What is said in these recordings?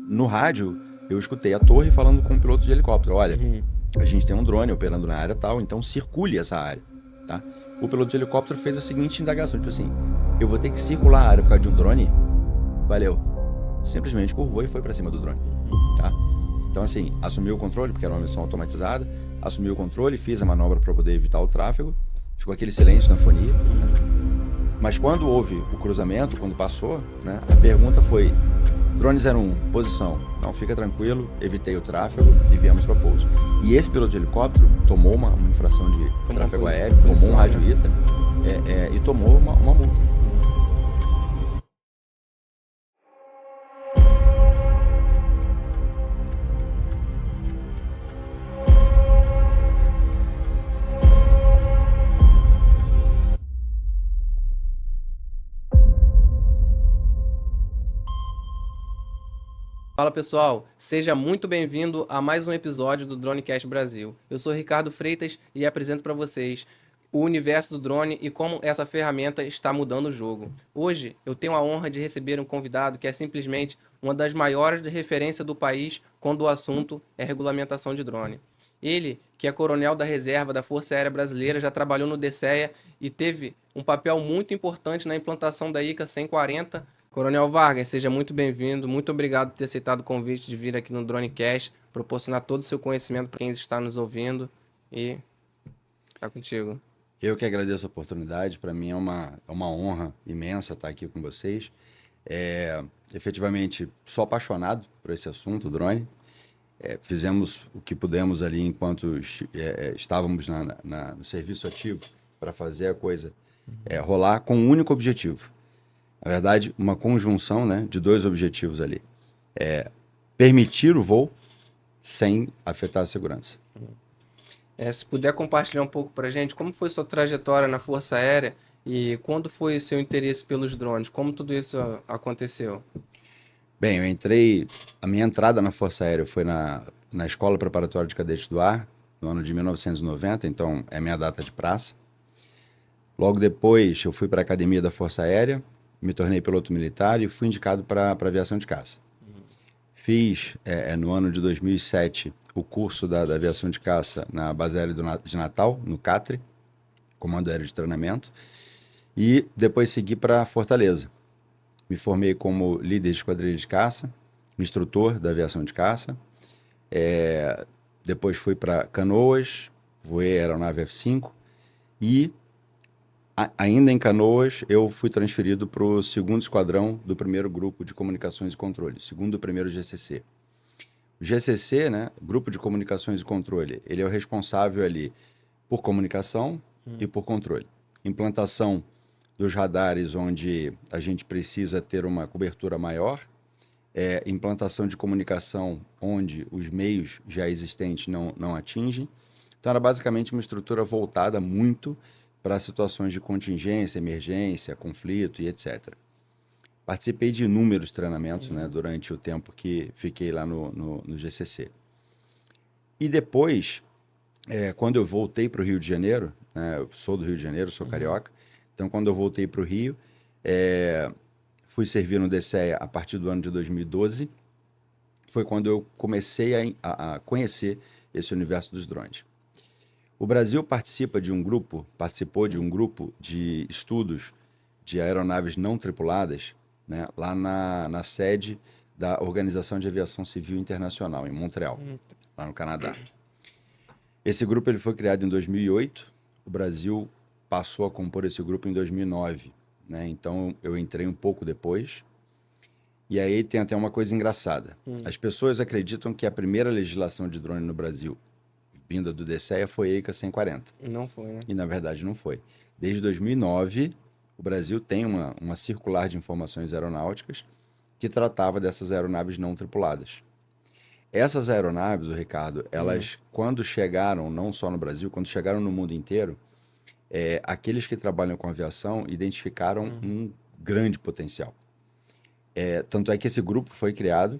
No rádio, eu escutei a torre falando com o piloto de helicóptero. Olha, a gente tem um drone operando na área tal, então circule essa área, tá? O piloto de helicóptero fez a seguinte indagação, tipo assim, eu vou ter que circular a área por causa de um drone? Valeu. Simplesmente curvou e foi para cima do drone, tá? Então, assim, assumiu o controle, porque era uma missão automatizada, assumiu o controle, fiz a manobra para poder evitar o tráfego, ficou aquele silêncio na fonia, né? Mas quando houve o cruzamento, quando passou, né, a pergunta foi: drone 01, posição. Não, fica tranquilo, evitei o tráfego e viemos para pouso. E esse piloto de helicóptero tomou uma infração de tráfego aéreo, tomou um rádio ITA e tomou uma multa. Fala pessoal, seja muito bem-vindo a mais um episódio do Dronecast Brasil. Eu sou Ricardo Freitas e apresento para vocês o universo do drone e como essa ferramenta está mudando o jogo. Hoje eu tenho a honra de receber um convidado que é simplesmente uma das maiores de referência do país quando o assunto é regulamentação de drone. Ele, que é coronel da reserva da Força Aérea Brasileira, já trabalhou no DCEA e teve um papel muito importante na implantação da ICA 140. Coronel Vargas, seja muito bem-vindo. Muito obrigado por ter aceitado o convite de vir aqui no Dronecast, proporcionar todo o seu conhecimento para quem está nos ouvindo e tá contigo. Eu que agradeço a oportunidade, para mim é uma honra imensa estar aqui com vocês. Efetivamente, sou apaixonado por esse assunto, drone. Fizemos o que pudemos ali enquanto estávamos no serviço ativo para fazer a coisa rolar com um único objetivo. Na verdade, uma conjunção, né, de dois objetivos ali. Permitir o voo sem afetar a segurança. Se puder compartilhar um pouco para a gente, como foi sua trajetória na Força Aérea e quando foi o seu interesse pelos drones? Como tudo isso aconteceu? Bem, a minha entrada na Força Aérea foi na Escola Preparatória de Cadetes do Ar, no ano de 1990, então é minha data de praça. Logo depois, eu fui para a Academia da Força Aérea, me tornei piloto militar e fui indicado para a aviação de caça. Fiz, no ano de 2007, o curso da aviação de caça na Base Aérea de Natal, no CATRE, Comando Aéreo de Treinamento, e depois segui para Fortaleza. Me formei como líder de esquadrilha de caça, instrutor da aviação de caça. Depois fui para Canoas, voei a aeronave F5 e ainda em Canoas, eu fui transferido para o 2º Esquadrão do 1º Grupo de Comunicações e Controle, 1º GCC. O GCC, né, Grupo de Comunicações e Controle, ele é o responsável ali por comunicação e por controle. Implantação dos radares onde a gente precisa ter uma cobertura maior, implantação de comunicação onde os meios já existentes não atingem. Então, era basicamente uma estrutura voltada muito para situações de contingência, emergência, conflito e etc. Participei de inúmeros treinamentos, né, durante o tempo que fiquei lá no GCC. E depois, quando eu voltei para o Rio de Janeiro, né, eu sou do Rio de Janeiro, sou carioca, então quando eu voltei para o Rio, fui servir no DCEA a partir do ano de 2012, foi quando eu comecei a conhecer esse universo dos drones. O Brasil participou de um grupo de estudos de aeronaves não tripuladas, né, lá na sede da Organização de Aviação Civil Internacional, em Montreal, lá no Canadá. Esse grupo ele foi criado em 2008, o Brasil passou a compor esse grupo em 2009, né, então eu entrei um pouco depois. E aí tem até uma coisa engraçada. As pessoas acreditam que a primeira legislação de drone no Brasil, vinda do DCEA, foi a ICA 140. Não foi, né? E, na verdade, não foi. Desde 2009, o Brasil tem uma circular de informações aeronáuticas que tratava dessas aeronaves não tripuladas. Essas aeronaves, Ricardo, elas, quando chegaram, não só no Brasil, quando chegaram no mundo inteiro, aqueles que trabalham com aviação identificaram um grande potencial. Tanto é que esse grupo foi criado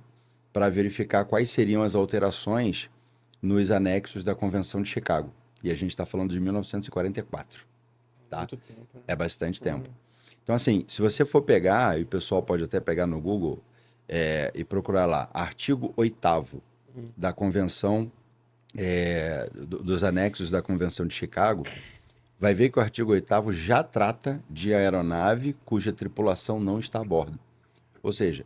para verificar quais seriam as alterações nos anexos da Convenção de Chicago. E a gente está falando de 1944. Tá? Muito tempo, né? É bastante tempo. Então, assim, se você for pegar, e o pessoal pode até pegar no Google, e procurar lá, artigo 8º Uhum. da Convenção, dos anexos da Convenção de Chicago, vai ver que o artigo 8º já trata de aeronave cuja tripulação não está a bordo. Ou seja,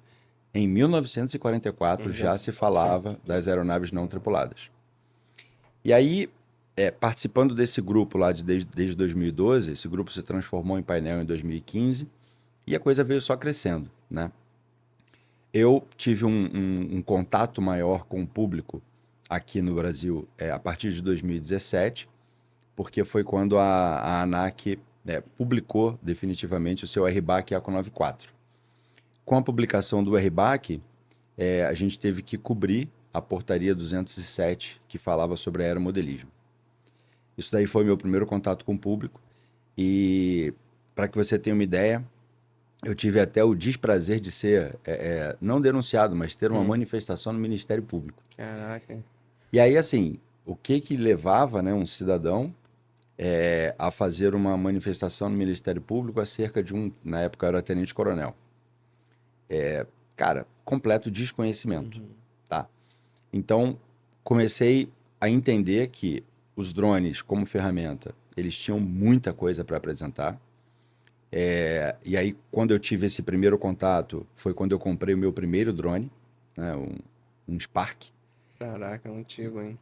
em 1944 já se falava das aeronaves não tripuladas. E aí, participando desse grupo lá desde 2012, esse grupo se transformou em painel em 2015 e a coisa veio só crescendo, né? Eu tive um contato maior com o público aqui no Brasil a partir de 2017, porque foi quando a ANAC publicou definitivamente o seu RBAC ECO94. Com a publicação do RBAC, a gente teve que cobrir a portaria 207, que falava sobre aeromodelismo. Isso daí foi meu primeiro contato com o público e, para que você tenha uma ideia, eu tive até o desprazer de ser, não denunciado, mas ter uma manifestação no Ministério Público. Caraca. E aí, assim, o que levava, né, um cidadão a fazer uma manifestação no Ministério Público acerca de na época eu era tenente-coronel. Cara, completo desconhecimento, tá? Então, comecei a entender que os drones, como ferramenta, eles tinham muita coisa para apresentar. E aí, quando eu tive esse primeiro contato, foi quando eu comprei o meu primeiro drone, né, um Spark. Caraca, é antigo, hein?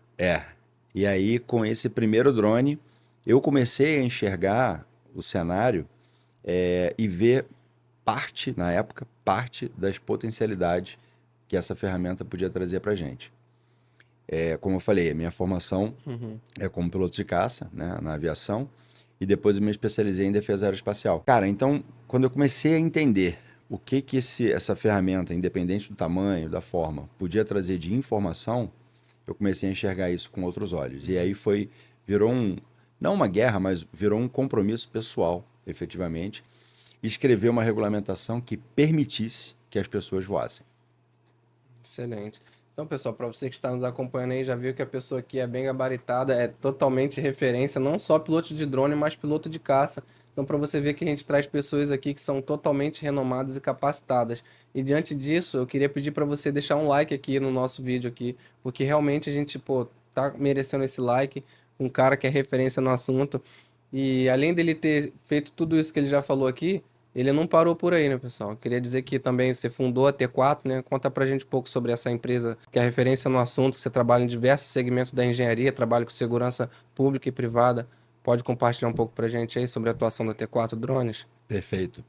E aí, com esse primeiro drone, eu comecei a enxergar o cenário e ver na época, parte das potencialidades que essa ferramenta podia trazer para a gente. Como eu falei, a minha formação é como piloto de caça, né, na aviação, e depois eu me especializei em defesa aeroespacial. Cara, então, quando eu comecei a entender o que essa ferramenta, independente do tamanho, da forma, podia trazer de informação, eu comecei a enxergar isso com outros olhos. E aí virou não uma guerra, mas virou um compromisso pessoal, efetivamente, escrever uma regulamentação que permitisse que as pessoas voassem. Excelente. Então, pessoal, para você que está nos acompanhando aí, já viu que a pessoa aqui é bem gabaritada, é totalmente referência, não só piloto de drone, mas piloto de caça. Então, para você ver que a gente traz pessoas aqui que são totalmente renomadas e capacitadas. E diante disso, eu queria pedir para você deixar um like aqui no nosso vídeo aqui, porque realmente a gente, tá merecendo esse like, um cara que é referência no assunto. E além dele ter feito tudo isso que ele já falou aqui, ele não parou por aí, né, pessoal? Eu queria dizer que também você fundou a T4, né? Conta pra gente um pouco sobre essa empresa, que é referência no assunto, que você trabalha em diversos segmentos da engenharia, trabalha com segurança pública e privada. Pode compartilhar um pouco pra gente aí sobre a atuação da T4 Drones? Perfeito.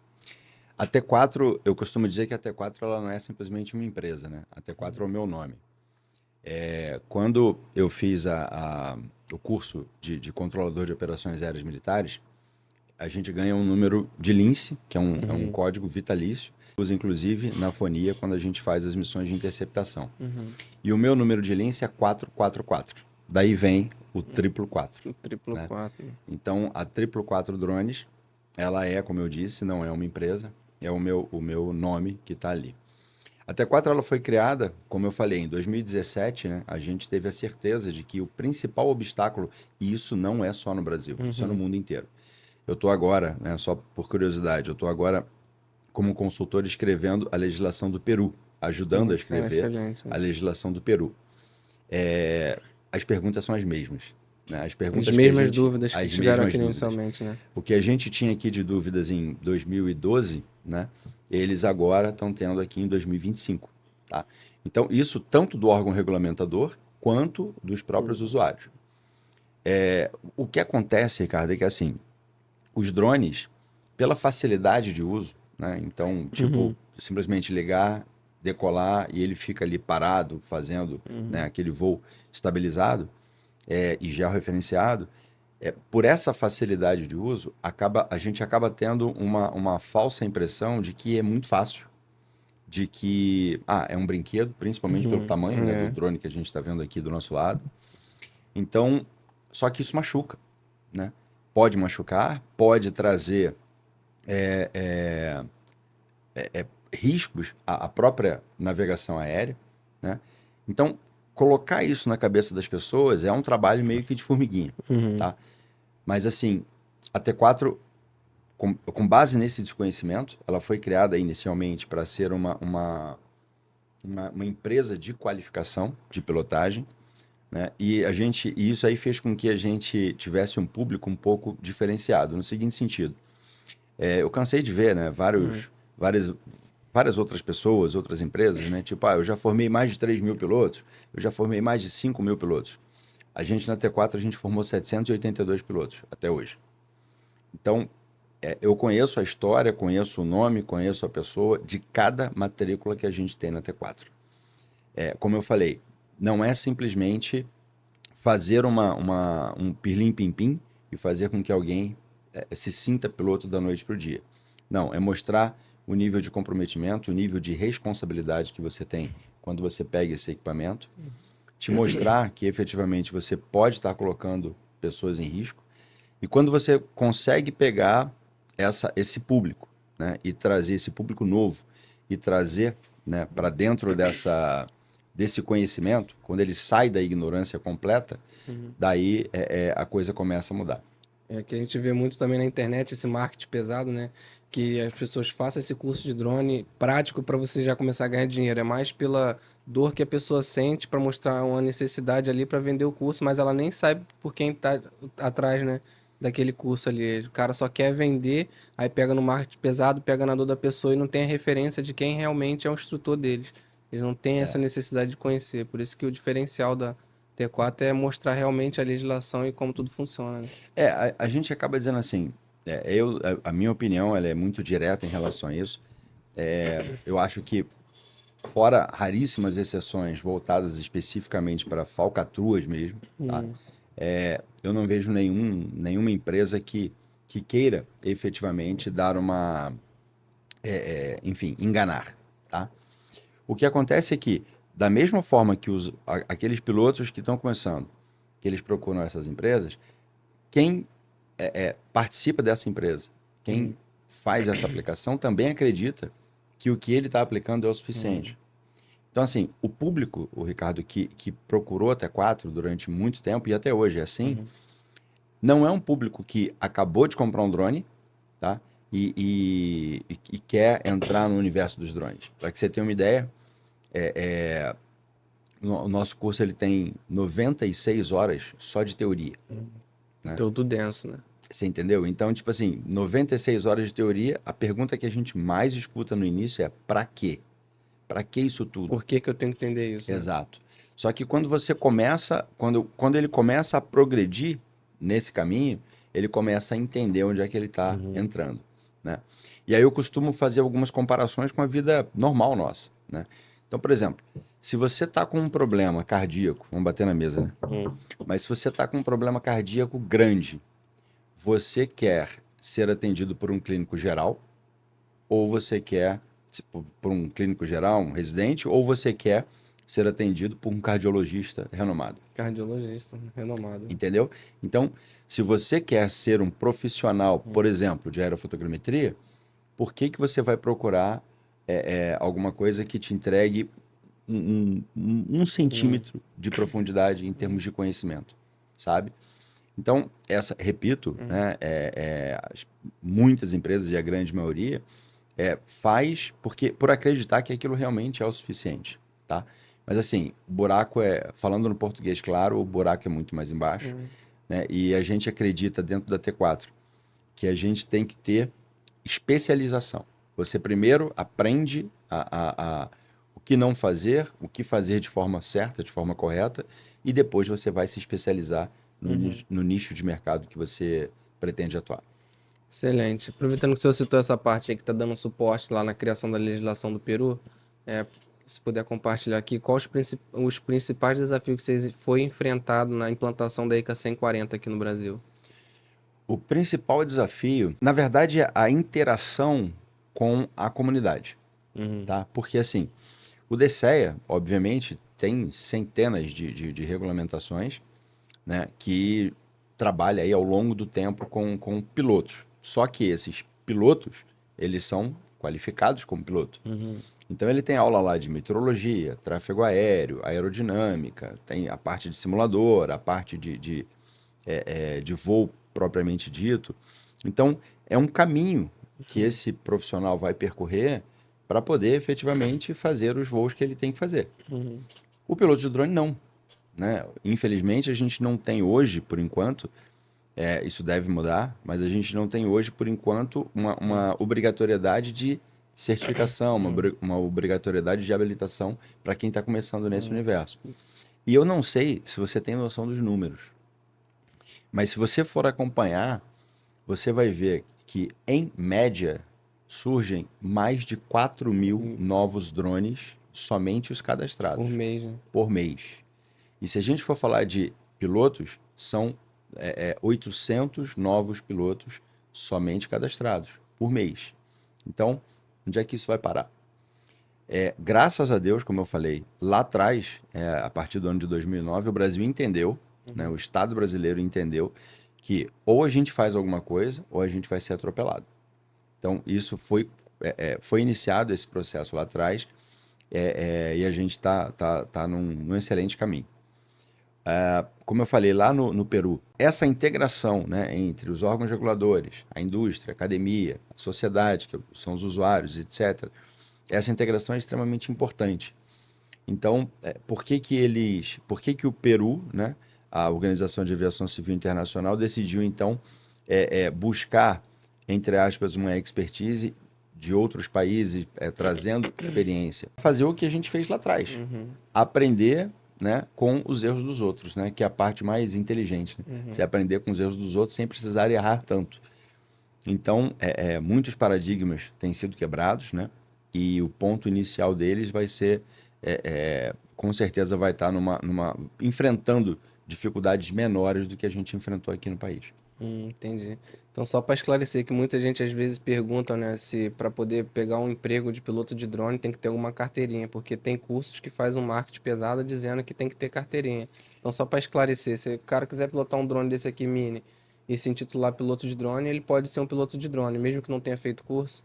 A T4, eu costumo dizer que a T4 ela não é simplesmente uma empresa, né? A T4 é o meu nome. Quando eu fiz o curso de controlador de operações aéreas militares, a gente ganha um número de lince, que é um código vitalício, usa inclusive na fonia quando a gente faz as missões de interceptação. E o meu número de lince é 444. Daí vem o triplo 4. O triplo 4. Então, a triplo 4 Drones, ela como eu disse, não é uma empresa, é o meu nome que está ali. A T4 ela foi criada, como eu falei, em 2017, né? A gente teve a certeza de que o principal obstáculo, e isso não é só no Brasil, isso é no mundo inteiro. Eu estou agora, né, só por curiosidade, eu estou agora como consultor escrevendo a legislação do Peru, ajudando a escrever a legislação do Peru. As perguntas são as mesmas. Né? As mesmas dúvidas que tiveram aqui inicialmente, né? O que a gente tinha aqui de dúvidas em 2012, né, eles agora estão tendo aqui em 2025. Tá? Então, isso tanto do órgão regulamentador quanto dos próprios usuários. O que acontece, Ricardo, é que assim, os drones, pela facilidade de uso, né? Então, simplesmente ligar, decolar e ele fica ali parado, fazendo né, aquele voo estabilizado e georreferenciado, por essa facilidade de uso, a gente acaba tendo uma falsa impressão de que é muito fácil, de que é um brinquedo, principalmente pelo tamanho né, do drone que a gente está vendo aqui do nosso lado. Então, só que isso machuca, né? Pode machucar, pode trazer riscos à própria navegação aérea, né? Então, colocar isso na cabeça das pessoas é um trabalho meio que de formiguinha, tá? Mas, assim, a T4, com base nesse desconhecimento, ela foi criada inicialmente para ser uma uma empresa de qualificação de pilotagem, né? E isso aí fez com que a gente tivesse um público um pouco diferenciado, no seguinte sentido. Eu cansei de ver, né, várias outras pessoas, outras empresas, né? Tipo, eu já formei mais de 3.000 pilotos, eu já formei mais de 5.000 pilotos. A gente, na T4, a gente formou 782 pilotos até hoje. Então, eu conheço a história, conheço o nome, conheço a pessoa de cada matrícula que a gente tem na T4. Como eu falei, não é simplesmente fazer um pirlim-pim-pim e fazer com que alguém se sinta piloto da noite para o dia. Não, é mostrar o nível de comprometimento, o nível de responsabilidade que você tem quando você pega esse equipamento, te mostrar que efetivamente você pode estar colocando pessoas em risco, e quando você consegue pegar esse público, né, e trazer esse público novo e trazer, né, para dentro desse conhecimento, quando ele sai da ignorância completa, daí a coisa começa a mudar. É que a gente vê muito também na internet esse marketing pesado, né? Que as pessoas façam esse curso de drone prático para você já começar a ganhar dinheiro. É mais pela dor que a pessoa sente para mostrar uma necessidade ali para vender o curso, mas ela nem sabe por quem tá atrás, né? Daquele curso ali. O cara só quer vender, aí pega no marketing pesado, pega na dor da pessoa e não tem a referência de quem realmente é o instrutor deles. Ele não tem essa necessidade de conhecer. Por isso que o diferencial da T4 é mostrar realmente a legislação e como tudo funciona, né? A gente acaba dizendo assim, a minha opinião ela é muito direta em relação a isso. Eu acho que, fora raríssimas exceções voltadas especificamente para falcatruas mesmo, tá? Eu não vejo nenhuma empresa que queira efetivamente dar enfim, enganar, tá? O que acontece é que, da mesma forma que aqueles pilotos que estão começando, que eles procuram essas empresas, quem participa dessa empresa, quem faz essa aplicação, também acredita que o que ele está aplicando é o suficiente. Então, assim, o público, o Ricardo, que procurou a T4 durante muito tempo, e até hoje é assim, não é um público que acabou de comprar um drone, tá? E quer entrar no universo dos drones. Para que você tenha uma ideia, o nosso curso ele tem 96 horas só de teoria. Né? Tudo denso, né? Você entendeu? Então, tipo assim, 96 horas de teoria, a pergunta que a gente mais escuta no início é: para quê? Para que isso tudo? Por que eu tenho que entender isso? Né? Exato. Só que quando você começa, quando ele começa a progredir nesse caminho, ele começa a entender onde é que ele está entrando, né? E aí eu costumo fazer algumas comparações com a vida normal nossa, né? Então, por exemplo, se você está com um problema cardíaco, vamos bater na mesa, né? Mas se você está com um problema cardíaco grande, você quer ser atendido por um clínico geral, ou você quer por um clínico geral, um residente, ou você quer ser atendido por um cardiologista renomado. Cardiologista renomado. Entendeu? Então, se você quer ser um profissional, por exemplo, de aerofotogrametria, por que você vai procurar alguma coisa que te entregue um centímetro de profundidade em termos de conhecimento, sabe? Então, repito, né, muitas empresas, e a grande maioria, faz por acreditar que aquilo realmente é o suficiente, tá? Mas assim, o buraco falando no português claro, o buraco é muito mais embaixo, né? E a gente acredita dentro da T4 que a gente tem que ter especialização. Você primeiro aprende o que não fazer, o que fazer de forma certa, de forma correta, e depois você vai se especializar no nicho de mercado que você pretende atuar. Excelente. Aproveitando que o senhor citou essa parte aí que está dando suporte lá na criação da legislação do Peru, se puder compartilhar aqui, quais os principais desafios que vocês foi enfrentado na implantação da ICA 140 aqui no Brasil? O principal desafio, na verdade, é a interação com a comunidade, tá? Porque assim, o DCEA, obviamente, tem centenas de regulamentações, né, que trabalha aí ao longo do tempo com pilotos. Só que esses pilotos, eles são qualificados como piloto. Então ele tem aula lá de meteorologia, tráfego aéreo, aerodinâmica, tem a parte de simulador, a parte de voo propriamente dito. Então é um caminho que esse profissional vai percorrer para poder efetivamente fazer os voos que ele tem que fazer. Uhum. O piloto de drone não, né? Infelizmente, a gente não tem hoje, por enquanto, isso deve mudar, mas a gente não tem hoje, por enquanto, uma obrigatoriedade de certificação, uma obrigatoriedade de habilitação para quem está começando nesse universo. E eu não sei se você tem noção dos números, mas se você for acompanhar, você vai ver que, em média, surgem mais de 4.000 novos drones, somente os cadastrados, Por mês, né? por mês. E se a gente for falar de pilotos, são 800 novos pilotos somente cadastrados por mês. Então, onde é que isso vai parar? Graças a Deus, como eu falei, lá atrás, a partir do ano de 2009, o Brasil entendeu, né, o Estado brasileiro entendeu que ou a gente faz alguma coisa ou a gente vai ser atropelado. Então, isso foi iniciado esse processo lá atrás e a gente está num excelente caminho. Como eu falei lá no Peru, essa integração, né, entre os órgãos reguladores, a indústria, a academia, a sociedade, que são os usuários, etc., essa integração é extremamente importante. Então, por que o Peru, né, a Organização de Aviação Civil Internacional, decidiu, então, buscar, entre aspas, uma expertise de outros países, trazendo experiência? Fazer o que a gente fez lá atrás. Aprender, né, com os erros dos outros, né, que é a parte mais inteligente. Né? Você aprender com os erros dos outros sem precisar errar tanto. Então, muitos paradigmas têm sido quebrados, né? E o ponto inicial deles vai ser, com certeza, vai estar enfrentando dificuldades menores do que a gente enfrentou aqui no país. Entendi. Então, só para esclarecer que muita gente às vezes pergunta, né, se para poder pegar um emprego de piloto de drone tem que ter alguma carteirinha, porque tem cursos que faz um marketing pesado dizendo que tem que ter carteirinha. Então, só para esclarecer, se o cara quiser pilotar um drone desse aqui mini e se intitular piloto de drone, ele pode ser um piloto de drone, mesmo que não tenha feito curso?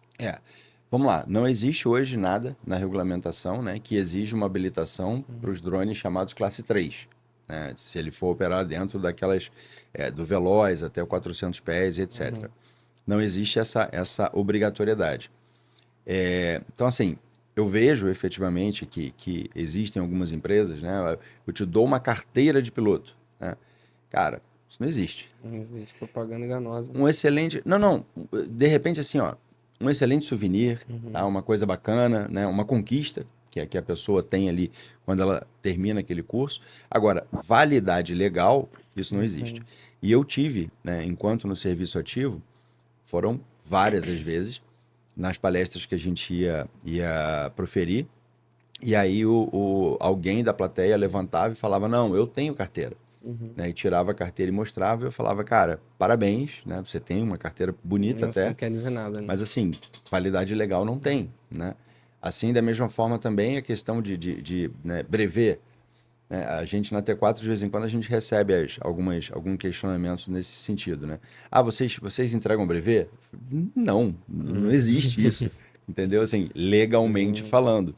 Vamos lá, não existe hoje nada na regulamentação, né, que exija uma habilitação para os drones chamados classe 3. Né, se ele for operar dentro daquelas, do Veloz até o 400 pés, etc. Não existe essa obrigatoriedade. Então, assim, eu vejo efetivamente que existem algumas empresas, né, eu te dou uma carteira de piloto. Né? Cara, isso não existe. Não existe propaganda enganosa. Um excelente... Não, de repente, assim, ó, um excelente souvenir, tá? Uma coisa bacana, né? Uma conquista que a pessoa tem ali quando ela termina aquele curso. Agora, validade legal, isso não existe. E eu tive, né, enquanto no serviço ativo, foram várias as vezes, nas palestras que a gente ia proferir, e aí alguém da plateia levantava e falava, não, eu tenho carteira. Né, e tirava a carteira e mostrava, e eu falava, cara, parabéns, né? Você tem uma carteira bonita Isso até. não quer dizer nada, né? Mas assim, validade legal não tem, né? Assim, da mesma forma também a questão de né, brevet. Né? A gente na T4, de vez em quando, a gente recebe alguns questionamentos nesse sentido, né? Ah, vocês entregam brevet? Não existe isso, entendeu? Assim, legalmente falando.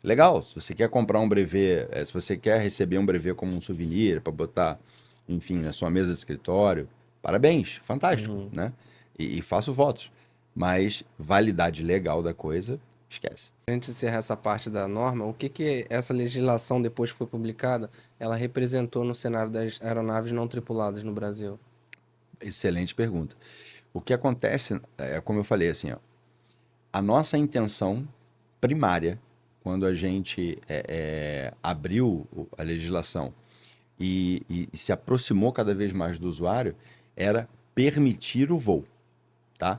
Legal, se você quer comprar um brevet, se você quer receber um brevet como um souvenir para botar, enfim, na sua mesa de escritório, parabéns, fantástico, né? E faço votos. Mas validade legal da coisa, esquece. Antes de encerrar essa parte da norma, o que essa legislação, depois que foi publicada, ela representou no cenário das aeronaves não tripuladas no Brasil? Excelente pergunta. O que acontece, como eu falei, assim, ó, a nossa intenção primária, quando a gente abriu a legislação e se aproximou cada vez mais do usuário, era permitir o voo. Tá?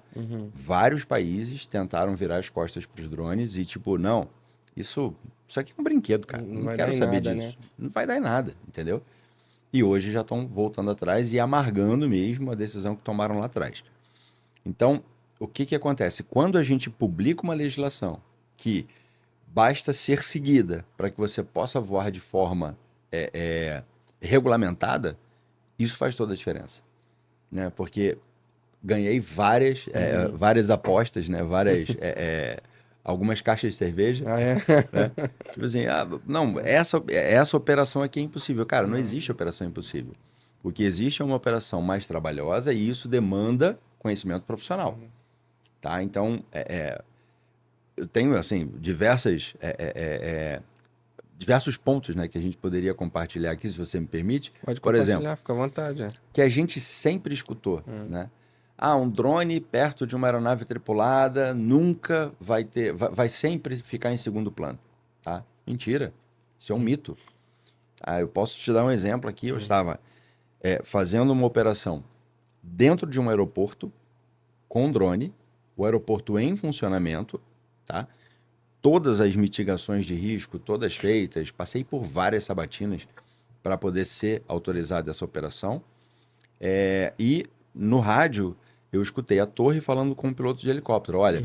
Vários países tentaram virar as costas para os drones e tipo, não, isso aqui é um brinquedo, cara. Não Não vai quero dar em saber nada, disso. né? Não vai dar em nada, entendeu? E hoje já estão voltando atrás e amargando mesmo a decisão que tomaram lá atrás. Então, o que acontece? Quando a gente publica uma legislação que basta ser seguida para que você possa voar de forma regulamentada, isso faz toda a diferença. Né? Porque ganhei várias apostas, né? Algumas caixas de cerveja. Ah, é? Né? Tipo assim, não, essa operação aqui é impossível. Cara, não existe operação impossível. O que existe é uma operação mais trabalhosa e isso demanda conhecimento profissional. Tá? Então, eu tenho, assim, diversos pontos, né, que a gente poderia compartilhar aqui, se você me permite. Pode Por exemplo, compartilhar, fica à vontade. que a gente sempre escutou, né? Ah, um drone perto de uma aeronave tripulada nunca vai sempre ficar em segundo plano, tá? Mentira. Isso é um mito. Eu posso te dar um exemplo aqui. Eu estava fazendo uma operação dentro de um aeroporto com drone, o aeroporto em funcionamento, tá? Todas as mitigações de risco, todas feitas, passei por várias sabatinas para poder ser autorizada essa operação. E no rádio eu escutei a torre falando com o piloto de helicóptero: olha,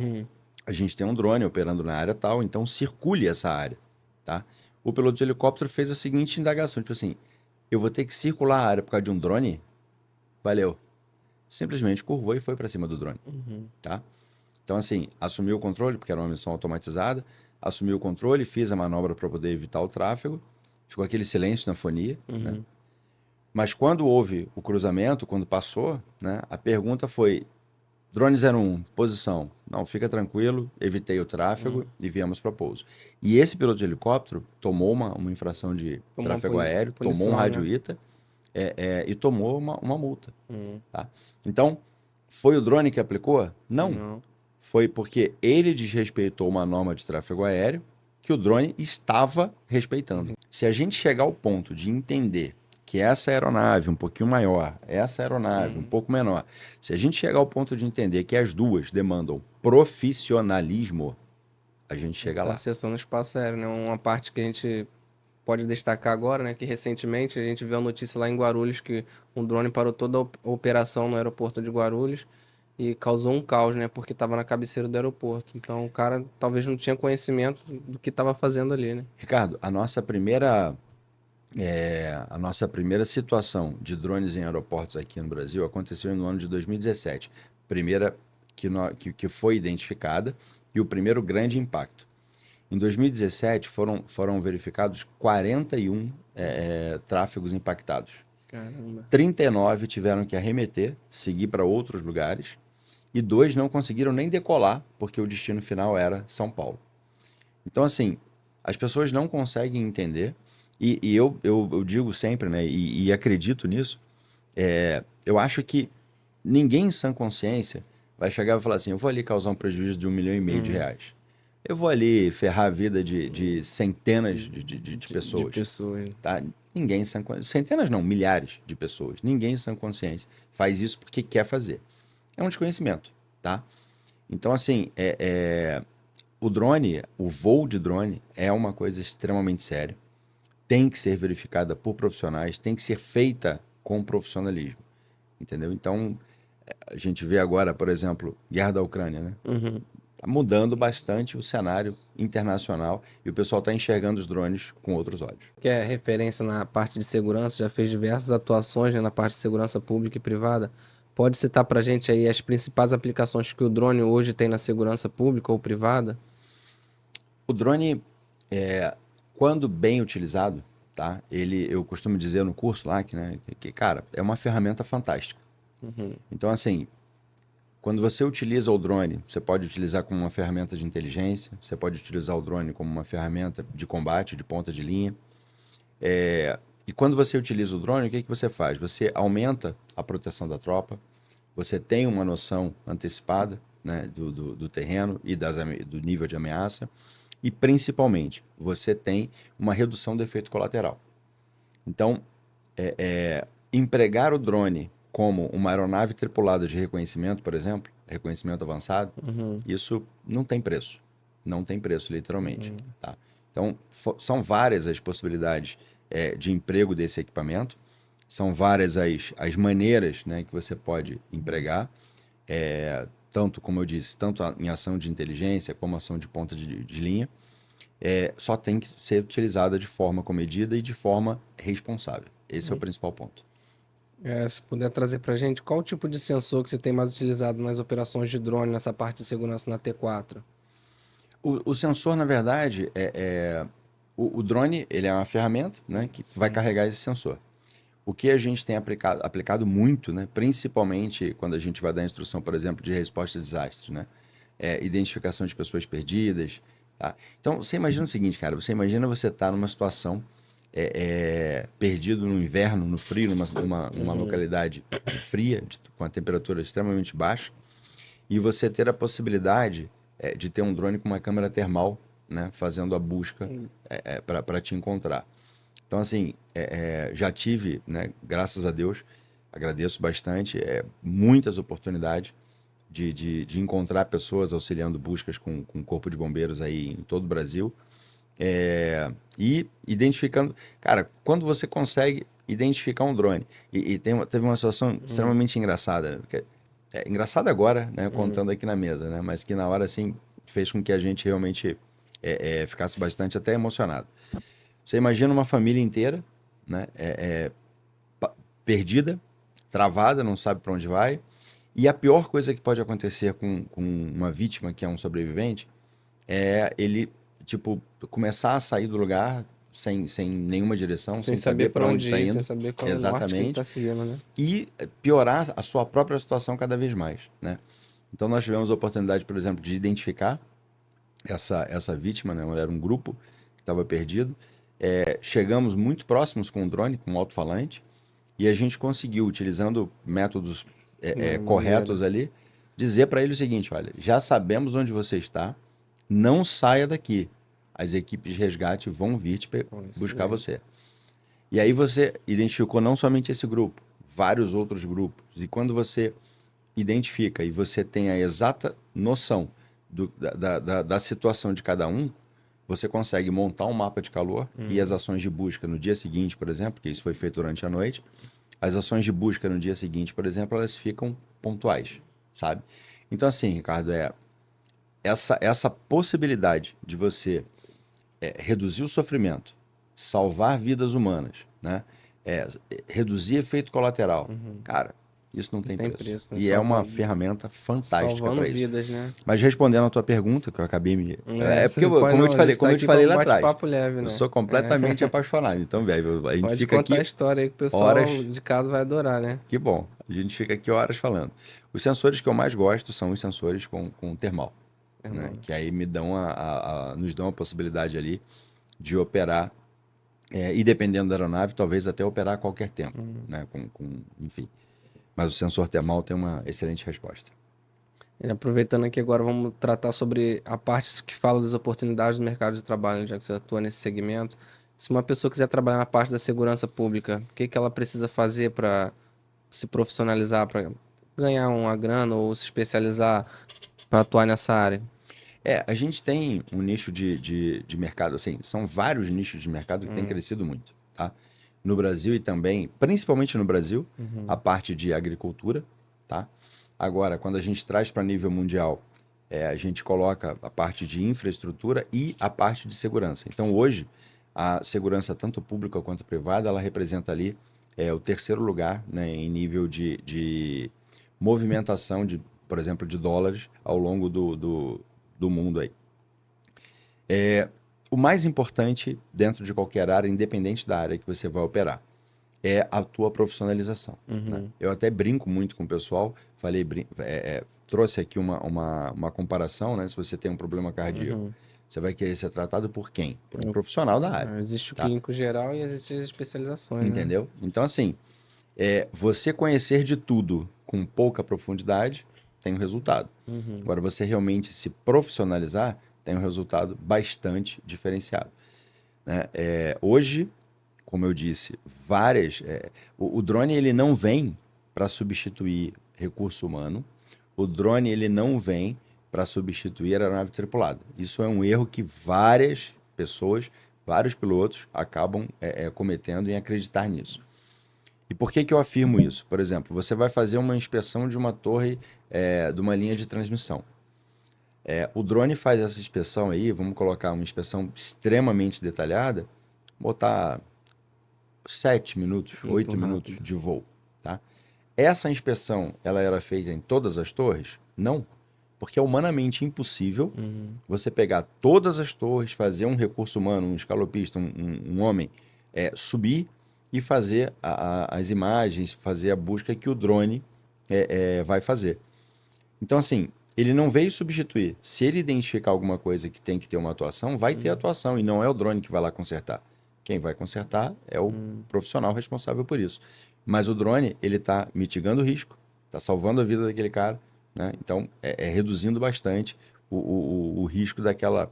a gente tem um drone operando na área tal, então circule essa área, tá? O piloto de helicóptero fez a seguinte indagação, tipo assim: eu vou ter que circular a área por causa de um drone? Valeu. Simplesmente curvou e foi para cima do drone, tá? Então, assim, assumiu o controle, porque era uma missão automatizada, assumiu o controle, fiz a manobra para poder evitar o tráfego, ficou aquele silêncio na fonia, né? Mas quando houve o cruzamento, quando passou, né, a pergunta foi: drone 01, posição. Não, fica tranquilo, evitei o tráfego e viemos para pouso. E esse piloto de helicóptero tomou uma infração de tráfego aéreo, tomou um rádio ITA e tomou uma multa. Tá? Então, foi o drone que aplicou? Não. Foi porque ele desrespeitou uma norma de tráfego aéreo que o drone estava respeitando. Se a gente chegar ao ponto de entender que essa aeronave um pouquinho maior, essa aeronave um pouco menor, se a gente chegar ao ponto de entender que as duas demandam profissionalismo, a gente chega lá. A seção no espaço aéreo, né? Uma parte que a gente pode destacar agora, né? Que recentemente a gente viu a notícia lá em Guarulhos que um drone parou toda a operação no aeroporto de Guarulhos e causou um caos, né? Porque estava na cabeceira do aeroporto. Então o cara talvez não tinha conhecimento do que estava fazendo ali, né? Ricardo, a nossa primeira situação de drones em aeroportos aqui no Brasil aconteceu no ano de 2017. Primeira que foi identificada e o primeiro grande impacto. Em 2017 foram verificados 41 tráfegos impactados. Caramba. 39 tiveram que arremeter, seguir para outros lugares, e 2 não conseguiram nem decolar, porque o destino final era São Paulo. Então, assim, as pessoas não conseguem entender, e eu digo sempre, né, e acredito nisso, eu acho que ninguém em sã consciência vai chegar e falar assim: eu vou ali causar um prejuízo de R$1,5 milhão. Eu vou ali ferrar a vida de centenas de pessoas. De pessoas. Tá? Ninguém em sã consciência, centenas não, milhares de pessoas. Ninguém em sã consciência faz isso porque quer fazer. É um desconhecimento, tá? Então, assim, o drone, o voo de drone é uma coisa extremamente séria. Tem que ser verificada por profissionais, tem que ser feita com profissionalismo, entendeu? Então, a gente vê agora, por exemplo, guerra da Ucrânia, né? Tá mudando bastante o cenário internacional e o pessoal está enxergando os drones com outros olhos. Que é referência na parte de segurança, já fez diversas atuações, né, na parte de segurança pública e privada. Pode citar para a gente aí as principais aplicações que o drone hoje tem na segurança pública ou privada? O drone, quando bem utilizado, tá? Eu costumo dizer no curso lá que, cara, é uma ferramenta fantástica. Então, assim, quando você utiliza o drone, você pode utilizar como uma ferramenta de inteligência, você pode utilizar o drone como uma ferramenta de combate, de ponta de linha. E quando você utiliza o drone, o que você faz? Você aumenta a proteção da tropa, você tem uma noção antecipada, né, do terreno e do nível de ameaça, e principalmente, você tem uma redução do efeito colateral. Então, empregar o drone como uma aeronave tripulada de reconhecimento, por exemplo, reconhecimento avançado, isso não tem preço. Não tem preço, literalmente. Tá? Então, são várias as possibilidades de emprego desse equipamento, são várias as maneiras, né, que você pode empregar, tanto, como eu disse, tanto em ação de inteligência como ação de ponta de linha. Só tem que ser utilizada de forma comedida e de forma responsável. Esse é o principal ponto. Se puder trazer para a gente, qual tipo de sensor que você tem mais utilizado nas operações de drone, nessa parte de segurança na T4? O sensor, na verdade, o drone, ele é uma ferramenta, né, que vai carregar esse sensor. O que a gente tem aplicado muito, né, principalmente quando a gente vai dar instrução, por exemplo, de resposta a desastre, né? identificação de pessoas perdidas, tá? Então, você imagina o seguinte, cara, você estar numa situação perdido no inverno, no frio, numa localidade fria, com a temperatura extremamente baixa, e você ter a possibilidade de ter um drone com uma câmera termal, né, fazendo a busca para te encontrar. Então, assim, já tive, né, graças a Deus, agradeço bastante, muitas oportunidades de encontrar pessoas auxiliando buscas com o Corpo de Bombeiros aí em todo o Brasil. E identificando... Cara, quando você consegue identificar um drone, teve uma situação extremamente engraçada, né? Porque, engraçada agora, né, contando aqui na mesa, né, mas que na hora, assim, fez com que a gente realmente ficasse bastante até emocionado. Você imagina uma família inteira, né, perdida, travada, não sabe para onde vai, e a pior coisa que pode acontecer com uma vítima que é um sobrevivente é ele, tipo, começar a sair do lugar sem nenhuma direção, sem saber para onde está ir, indo. sem saber qual é o norte que ele está seguindo, né? E piorar a sua própria situação cada vez mais, né? Então, nós tivemos a oportunidade, por exemplo, de identificar essa vítima, né? Era um grupo que estava perdido. Chegamos muito próximos com o drone, com o alto-falante, e a gente conseguiu, utilizando métodos corretos ali, dizer para ele o seguinte: olha, já sabemos onde você está, não saia daqui. As equipes de resgate vão vir buscar você. E aí você identificou não somente esse grupo, vários outros grupos. E quando você identifica e você tem a exata noção da situação de cada um, você consegue montar um mapa de calor e as ações de busca no dia seguinte, por exemplo, que isso foi feito durante a noite, as ações de busca no dia seguinte, por exemplo, elas ficam pontuais, sabe? Então, assim, Ricardo, essa possibilidade de você reduzir o sofrimento, salvar vidas humanas, né? Reduzir efeito colateral. Cara, isso não tem preço. Né? E é uma ferramenta fantástica para isso. Vidas, né? Mas respondendo a tua pergunta, que eu acabei me... porque, como eu te falei lá atrás, leve, né? eu sou completamente apaixonado. Então, velho, a gente Pode fica aqui... Pode contar a história aí que o pessoal de casa vai adorar, né? Que bom. A gente fica aqui horas falando. Os sensores que eu mais gosto são os sensores com termal. Né? Que aí nos dão a possibilidade ali de operar, e dependendo da aeronave, talvez até operar a qualquer tempo, né? Enfim. Mas o sensor termal tem uma excelente resposta. E aproveitando aqui agora, vamos tratar sobre a parte que fala das oportunidades do mercado de trabalho, já que você atua nesse segmento. Se uma pessoa quiser trabalhar na parte da segurança pública, o que ela precisa fazer para se profissionalizar, para ganhar uma grana ou se especializar para atuar nessa área? A gente tem um nicho de mercado, assim, são vários nichos de mercado que têm crescido muito, tá? No Brasil e também, principalmente no Brasil, a parte de agricultura, tá? Agora, quando a gente traz para nível mundial, a gente coloca a parte de infraestrutura e a parte de segurança. Então, hoje, a segurança tanto pública quanto privada, ela representa ali o terceiro lugar, né, em nível de movimentação, por exemplo, de dólares ao longo do mundo aí. O mais importante dentro de qualquer área, independente da área que você vai operar, é a tua profissionalização. Né? Eu até brinco muito com o pessoal, trouxe aqui uma comparação, né? Se você tem um problema cardíaco, você vai querer ser tratado por quem? Por um profissional da área. Existe o clínico geral e existem as especializações. Entendeu? Né? Então, assim, você conhecer de tudo com pouca profundidade tem um resultado. Agora, você realmente se profissionalizar tem um resultado bastante diferenciado. Né? Hoje, como eu disse, o drone ele não vem para substituir recurso humano. O drone ele não vem para substituir a aeronave tripulada. Isso é um erro que várias pessoas, vários pilotos acabam cometendo em acreditar nisso. E por que eu afirmo isso? Por exemplo, você vai fazer uma inspeção de uma torre, de uma linha de transmissão. O drone faz essa inspeção aí, vamos colocar uma inspeção extremamente detalhada, botar 7 minutos, 8 minutos de voo. Tá? Essa inspeção, ela era feita em todas as torres? Não, porque é humanamente impossível você pegar todas as torres, fazer um recurso humano, um escalopista, um homem, subir e fazer as imagens, fazer a busca que o drone vai fazer. Então, assim, ele não veio substituir. Se ele identificar alguma coisa que tem que ter uma atuação, vai ter atuação, e não é o drone que vai lá consertar. Quem vai consertar é o profissional responsável por isso. Mas o drone, ele está mitigando o risco, está salvando a vida daquele cara, né? Então, é reduzindo bastante o risco daquela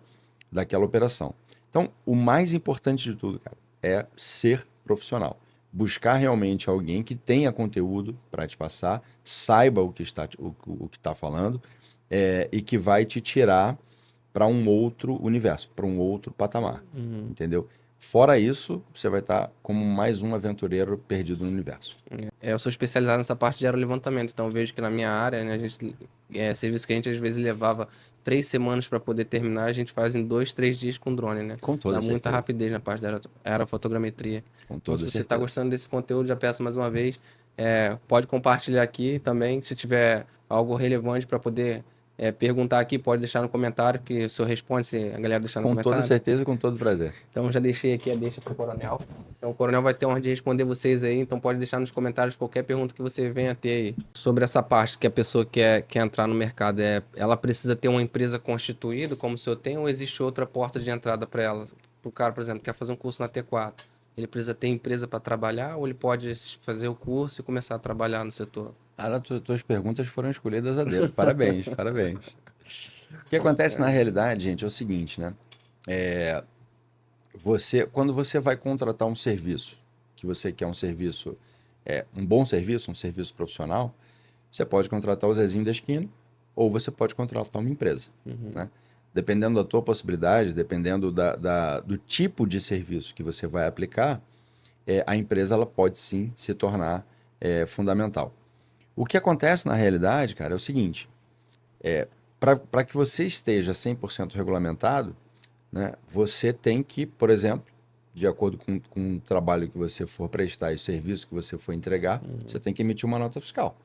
operação. Então, o mais importante de tudo, cara, é ser profissional. Buscar realmente alguém que tenha conteúdo para te passar, saiba o que está falando, e que vai te tirar para um outro universo, para um outro patamar, entendeu? Fora isso, você vai estar como mais um aventureiro perdido no universo. Eu sou especializado nessa parte de aerolevantamento, então eu vejo que na minha área, né, serviço que a gente às vezes levava 3 semanas para poder terminar, a gente faz em 2, 3 dias com drone, né? Com toda Dá muita certeza. rapidez na parte da aerofotogrametria. Com Então, toda se você certeza. está gostando desse conteúdo, já peço mais uma vez, pode compartilhar aqui também, se tiver algo relevante para poder perguntar aqui, pode deixar no comentário, que o senhor responde se a galera deixar no Com comentário. toda certeza e com todo prazer. Então já deixei aqui a deixa pro coronel. Então o coronel vai ter honra de responder vocês aí, então pode deixar nos comentários qualquer pergunta que você venha ter aí. Sobre essa parte que a pessoa quer entrar no mercado, ela precisa ter uma empresa constituída, como o senhor tem, ou existe outra porta de entrada para ela? Para o cara, por exemplo, quer fazer um curso na T4, ele precisa ter empresa para trabalhar ou ele pode fazer o curso e começar a trabalhar no setor? Tuas perguntas foram escolhidas a dedo. Parabéns, parabéns. O que acontece na realidade, gente, é o seguinte, né? Quando você vai contratar um serviço, que você quer um serviço, um bom serviço, um serviço profissional, você pode contratar o Zezinho da esquina ou você pode contratar uma empresa, né? Dependendo da tua possibilidade, dependendo do tipo de serviço que você vai aplicar, a empresa ela pode sim se tornar fundamental. O que acontece na realidade, cara, é o seguinte, para que você esteja 100% regulamentado, né, você tem que, por exemplo, de acordo com o trabalho que você for prestar e o serviço que você for entregar, você tem que emitir uma nota fiscal.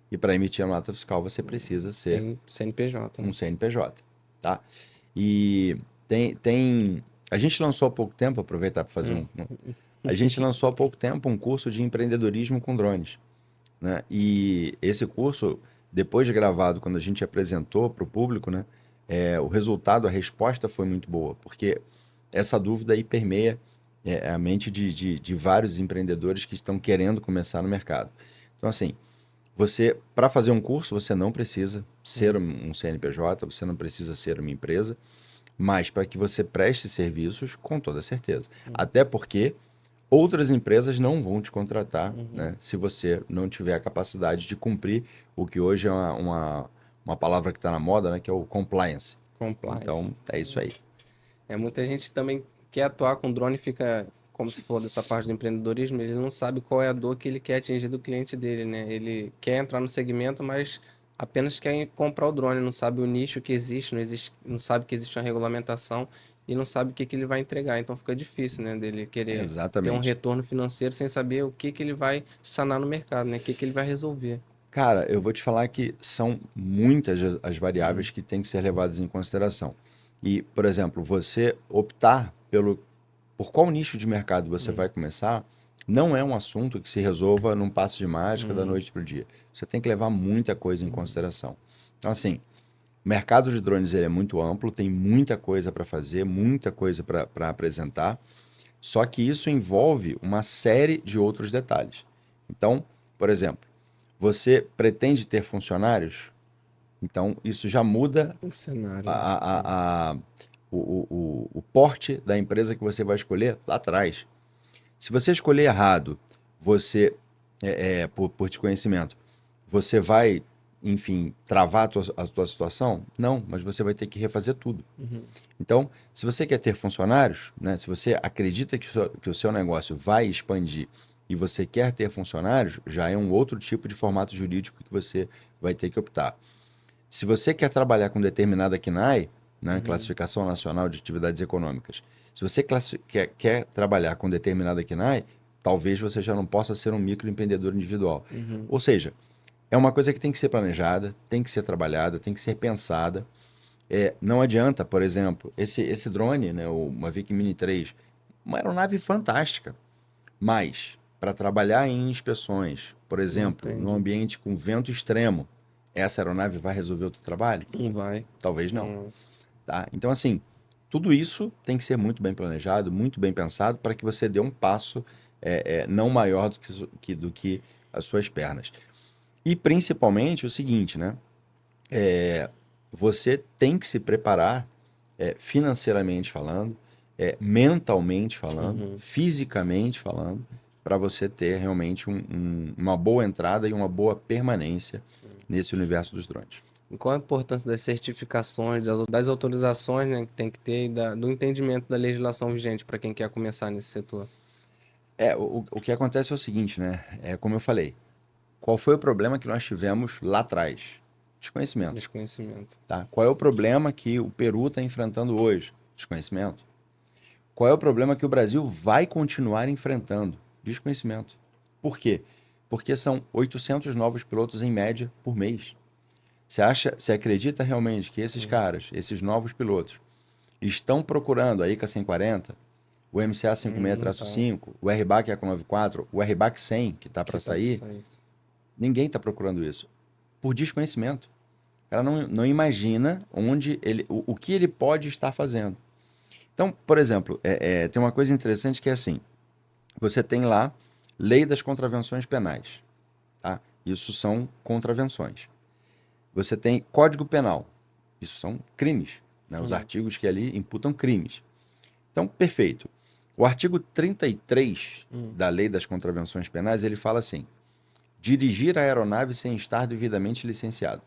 E para emitir a nota fiscal, você precisa ser Tem CNPJ. um CNPJ, tá? E a gente lançou há pouco tempo, aproveitar para fazer a gente lançou há pouco tempo um curso de empreendedorismo com drones, né? E esse curso, depois de gravado, quando a gente apresentou para o público, né? O resultado, a resposta foi muito boa, porque essa dúvida aí permeia a mente de vários empreendedores que estão querendo começar no mercado. Então, assim, para fazer um curso, você não precisa ser um CNPJ, você não precisa ser uma empresa, mas para que você preste serviços, com toda certeza. Até porque outras empresas não vão te contratar, né, se você não tiver a capacidade de cumprir o que hoje é uma palavra que está na moda, né, que é o compliance. Compliance. Então, é isso aí. Muita gente também quer atuar com drone e fica, como você falou dessa parte do empreendedorismo, ele não sabe qual é a dor que ele quer atingir do cliente dele, né? Ele quer entrar no segmento, mas apenas quer comprar o drone, não sabe o nicho que existe, não sabe que existe uma regulamentação e não sabe o que ele vai entregar. Então fica difícil, né, dele querer ter um Exatamente. retorno financeiro sem saber o que ele vai sanar no mercado, né? O que ele vai resolver. Cara, eu vou te falar que são muitas as variáveis que têm que ser levadas em consideração. E, por exemplo, você optar por qual nicho de mercado você vai começar, não é um assunto que se resolva num passe de mágica da noite para o dia. Você tem que levar muita coisa em consideração. Então, assim, o mercado de drones ele é muito amplo, tem muita coisa para fazer, muita coisa para apresentar, só que isso envolve uma série de outros detalhes. Então, por exemplo, você pretende ter funcionários? Então, isso já muda O cenário. o porte da empresa que você vai escolher lá atrás. Se você escolher errado, por desconhecimento, você vai, enfim, travar a tua situação? Não, mas você vai ter que refazer tudo. Então, se você quer ter funcionários, né, se você acredita que o seu negócio vai expandir e você quer ter funcionários, já é um outro tipo de formato jurídico que você vai ter que optar. Se você quer trabalhar com determinada CNAE, né, Classificação Nacional de Atividades Econômicas, se você quer trabalhar com determinada CNAE, talvez você já não possa ser um microempreendedor individual. Ou seja, é uma coisa que tem que ser planejada, tem que ser trabalhada, tem que ser pensada. Não adianta, por exemplo, esse drone, né, o Mavic Mini 3, uma aeronave fantástica, mas para trabalhar em inspeções, por exemplo, num ambiente com vento extremo, essa aeronave vai resolver o teu trabalho? Não vai. Talvez não. Tá? Então, assim, tudo isso tem que ser muito bem planejado, muito bem pensado, para que você dê um passo não maior do que as suas pernas. E principalmente o seguinte, né? Você tem que se preparar financeiramente falando, mentalmente falando, fisicamente falando, para você ter realmente uma boa entrada e uma boa permanência nesse universo dos drones. E qual a importância das certificações, das autorizações, né, que tem que ter e do entendimento da legislação vigente para quem quer começar nesse setor? O que acontece é o seguinte, né? Como eu falei, qual foi o problema que nós tivemos lá atrás? Desconhecimento. Desconhecimento. Tá? Qual é o problema que o Peru está enfrentando hoje? Desconhecimento. Qual é o problema que o Brasil vai continuar enfrentando? Desconhecimento. Por quê? Porque são 800 novos pilotos em média por mês. Você acredita realmente que esses caras, esses novos pilotos, estão procurando a ICA 140, o MCA 56-5, o RBAC ECO94, o RBAC 100, que está para sair? Ninguém está procurando isso. Por desconhecimento. O cara não imagina o que ele pode estar fazendo. Então, por exemplo, tem uma coisa interessante que é assim, você tem lá Lei das Contravenções Penais. Tá? Isso são contravenções. Você tem Código Penal. Isso são crimes. Né? Os artigos que ali imputam crimes. Então, perfeito. O artigo 33 da Lei das Contravenções Penais, ele fala assim, dirigir a aeronave sem estar devidamente licenciado.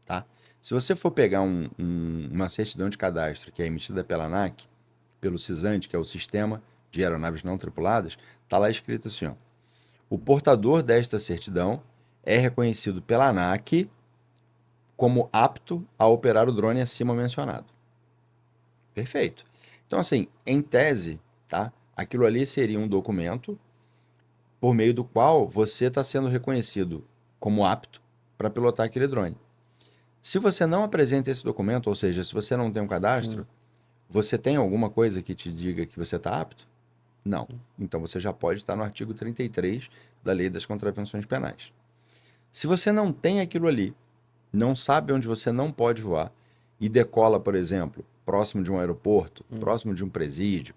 Tá? Se você for pegar uma certidão de cadastro que é emitida pela ANAC, pelo CISANT, que é o Sistema de Aeronaves Não Tripuladas, está lá escrito assim, ó, o portador desta certidão é reconhecido pela ANAC como apto a operar o drone acima mencionado. Perfeito. Então, assim, em tese, tá? Aquilo ali seria um documento por meio do qual você está sendo reconhecido como apto para pilotar aquele drone. Se você não apresenta esse documento, ou seja, se você não tem um cadastro, você tem alguma coisa que te diga que você está apto? Não. Então você já pode estar no artigo 33 da Lei das Contravenções Penais. Se você não tem aquilo ali, não sabe onde você não pode voar e decola, por exemplo, próximo de um aeroporto, próximo de um presídio,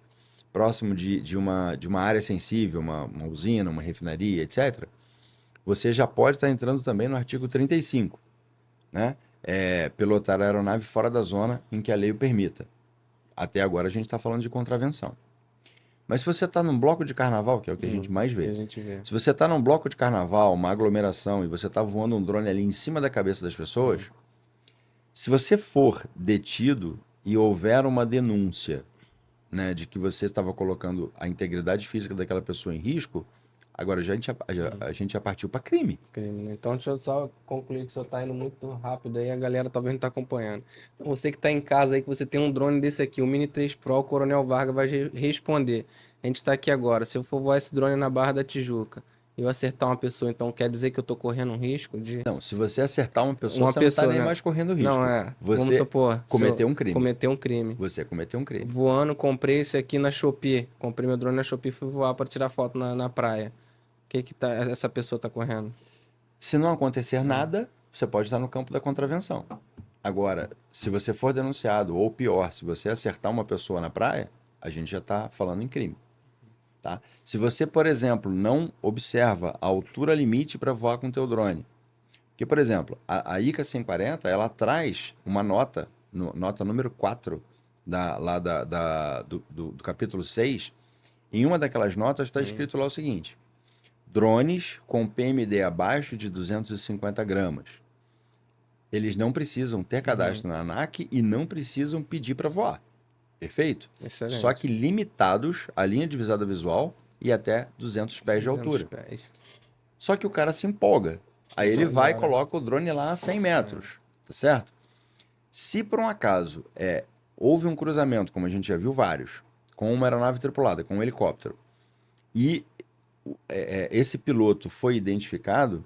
próximo de uma área sensível, uma usina, uma refinaria, etc., você já pode estar entrando também no artigo 35, né? Pilotar a aeronave fora da zona em que a lei o permita. Até agora a gente está falando de contravenção. Mas se você está num bloco de carnaval, que é o que a gente mais vê, se você está num bloco de carnaval, uma aglomeração, e você está voando um drone ali em cima da cabeça das pessoas, se você for detido e houver uma denúncia, né, de que você estava colocando a integridade física daquela pessoa em risco, agora a gente já partiu para crime. Então, deixa eu só concluir que você está indo muito rápido aí, a galera talvez não está acompanhando. Você que está em casa aí, que você tem um drone desse aqui, o Mini 3 Pro, o Coronel Vargas vai responder. A gente está aqui agora, se eu for voar esse drone na Barra da Tijuca e eu acertar uma pessoa, então quer dizer que eu estou correndo um risco de... Não, se você acertar uma pessoa, você não está nem mais correndo risco. Não, Você vamos supor, cometeu um crime. Cometeu um crime. Você cometeu um crime. Voando, comprei esse aqui na Shopee. Comprei meu drone na Shopee e fui voar para tirar foto na praia. O que essa pessoa está correndo? Se não acontecer nada, você pode estar no campo da contravenção. Agora, se você for denunciado, ou pior, se você acertar uma pessoa na praia, a gente já está falando em crime. Tá? Se você, por exemplo, não observa a altura limite para voar com o teu drone, porque, por exemplo, a ICA 140, ela traz uma nota número 4 do capítulo 6, em uma daquelas notas está escrito lá o seguinte, drones com PMD abaixo de 250 gramas. Eles não precisam ter cadastro na ANAC e não precisam pedir para voar. Perfeito? Excelente. Só que limitados à linha divisada visual e até 200 pés de altura. Pés. Só que o cara se empolga. Aí ele vai e coloca o drone lá a 100 metros. Tá certo? Se por um acaso houve um cruzamento, como a gente já viu vários, com uma aeronave tripulada, com um helicóptero, e esse piloto foi identificado,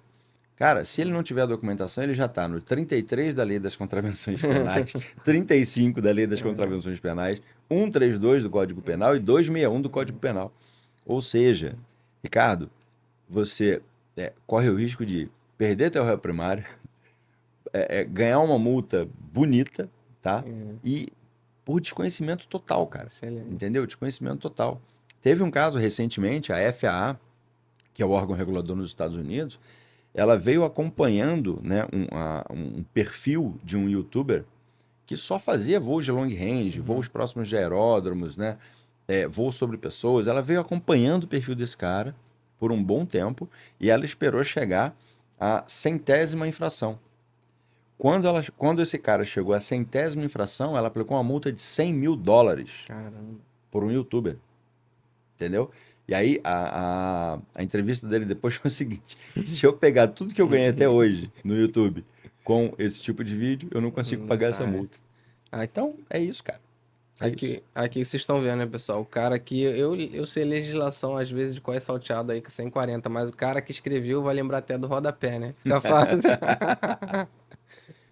cara, se ele não tiver a documentação, ele já está no 33 da Lei das Contravenções Penais, 35 da Lei das Contravenções Penais, 132 do Código Penal e 261 do Código Penal. Ou seja, Ricardo, você corre o risco de perder teu réu primário, ganhar uma multa bonita, tá? É, E por desconhecimento total, cara. excelente. Entendeu? Desconhecimento total. Teve um caso recentemente, a FAA, que é o órgão regulador nos Estados Unidos, ela veio acompanhando, né, um perfil de um youtuber que só fazia voos de long range, voos próximos de aeródromos, né, voos sobre pessoas. Ela veio acompanhando o perfil desse cara por um bom tempo e ela esperou chegar à 100ª infração. Quando esse cara chegou à 100ª infração, ela aplicou uma multa de $100.000 Caramba. por um youtuber. Entendeu? E aí a entrevista dele depois foi o seguinte: se eu pegar tudo que eu ganhei até hoje no YouTube com esse tipo de vídeo, eu não consigo Não pagar essa dá, é. multa. Então, é isso, cara. É isso. Aqui vocês estão vendo, né, pessoal? O cara aqui, eu sei legislação às vezes de qual é salteado aí que 140, mas o cara que escreveu vai lembrar até do rodapé, né? Fica fácil.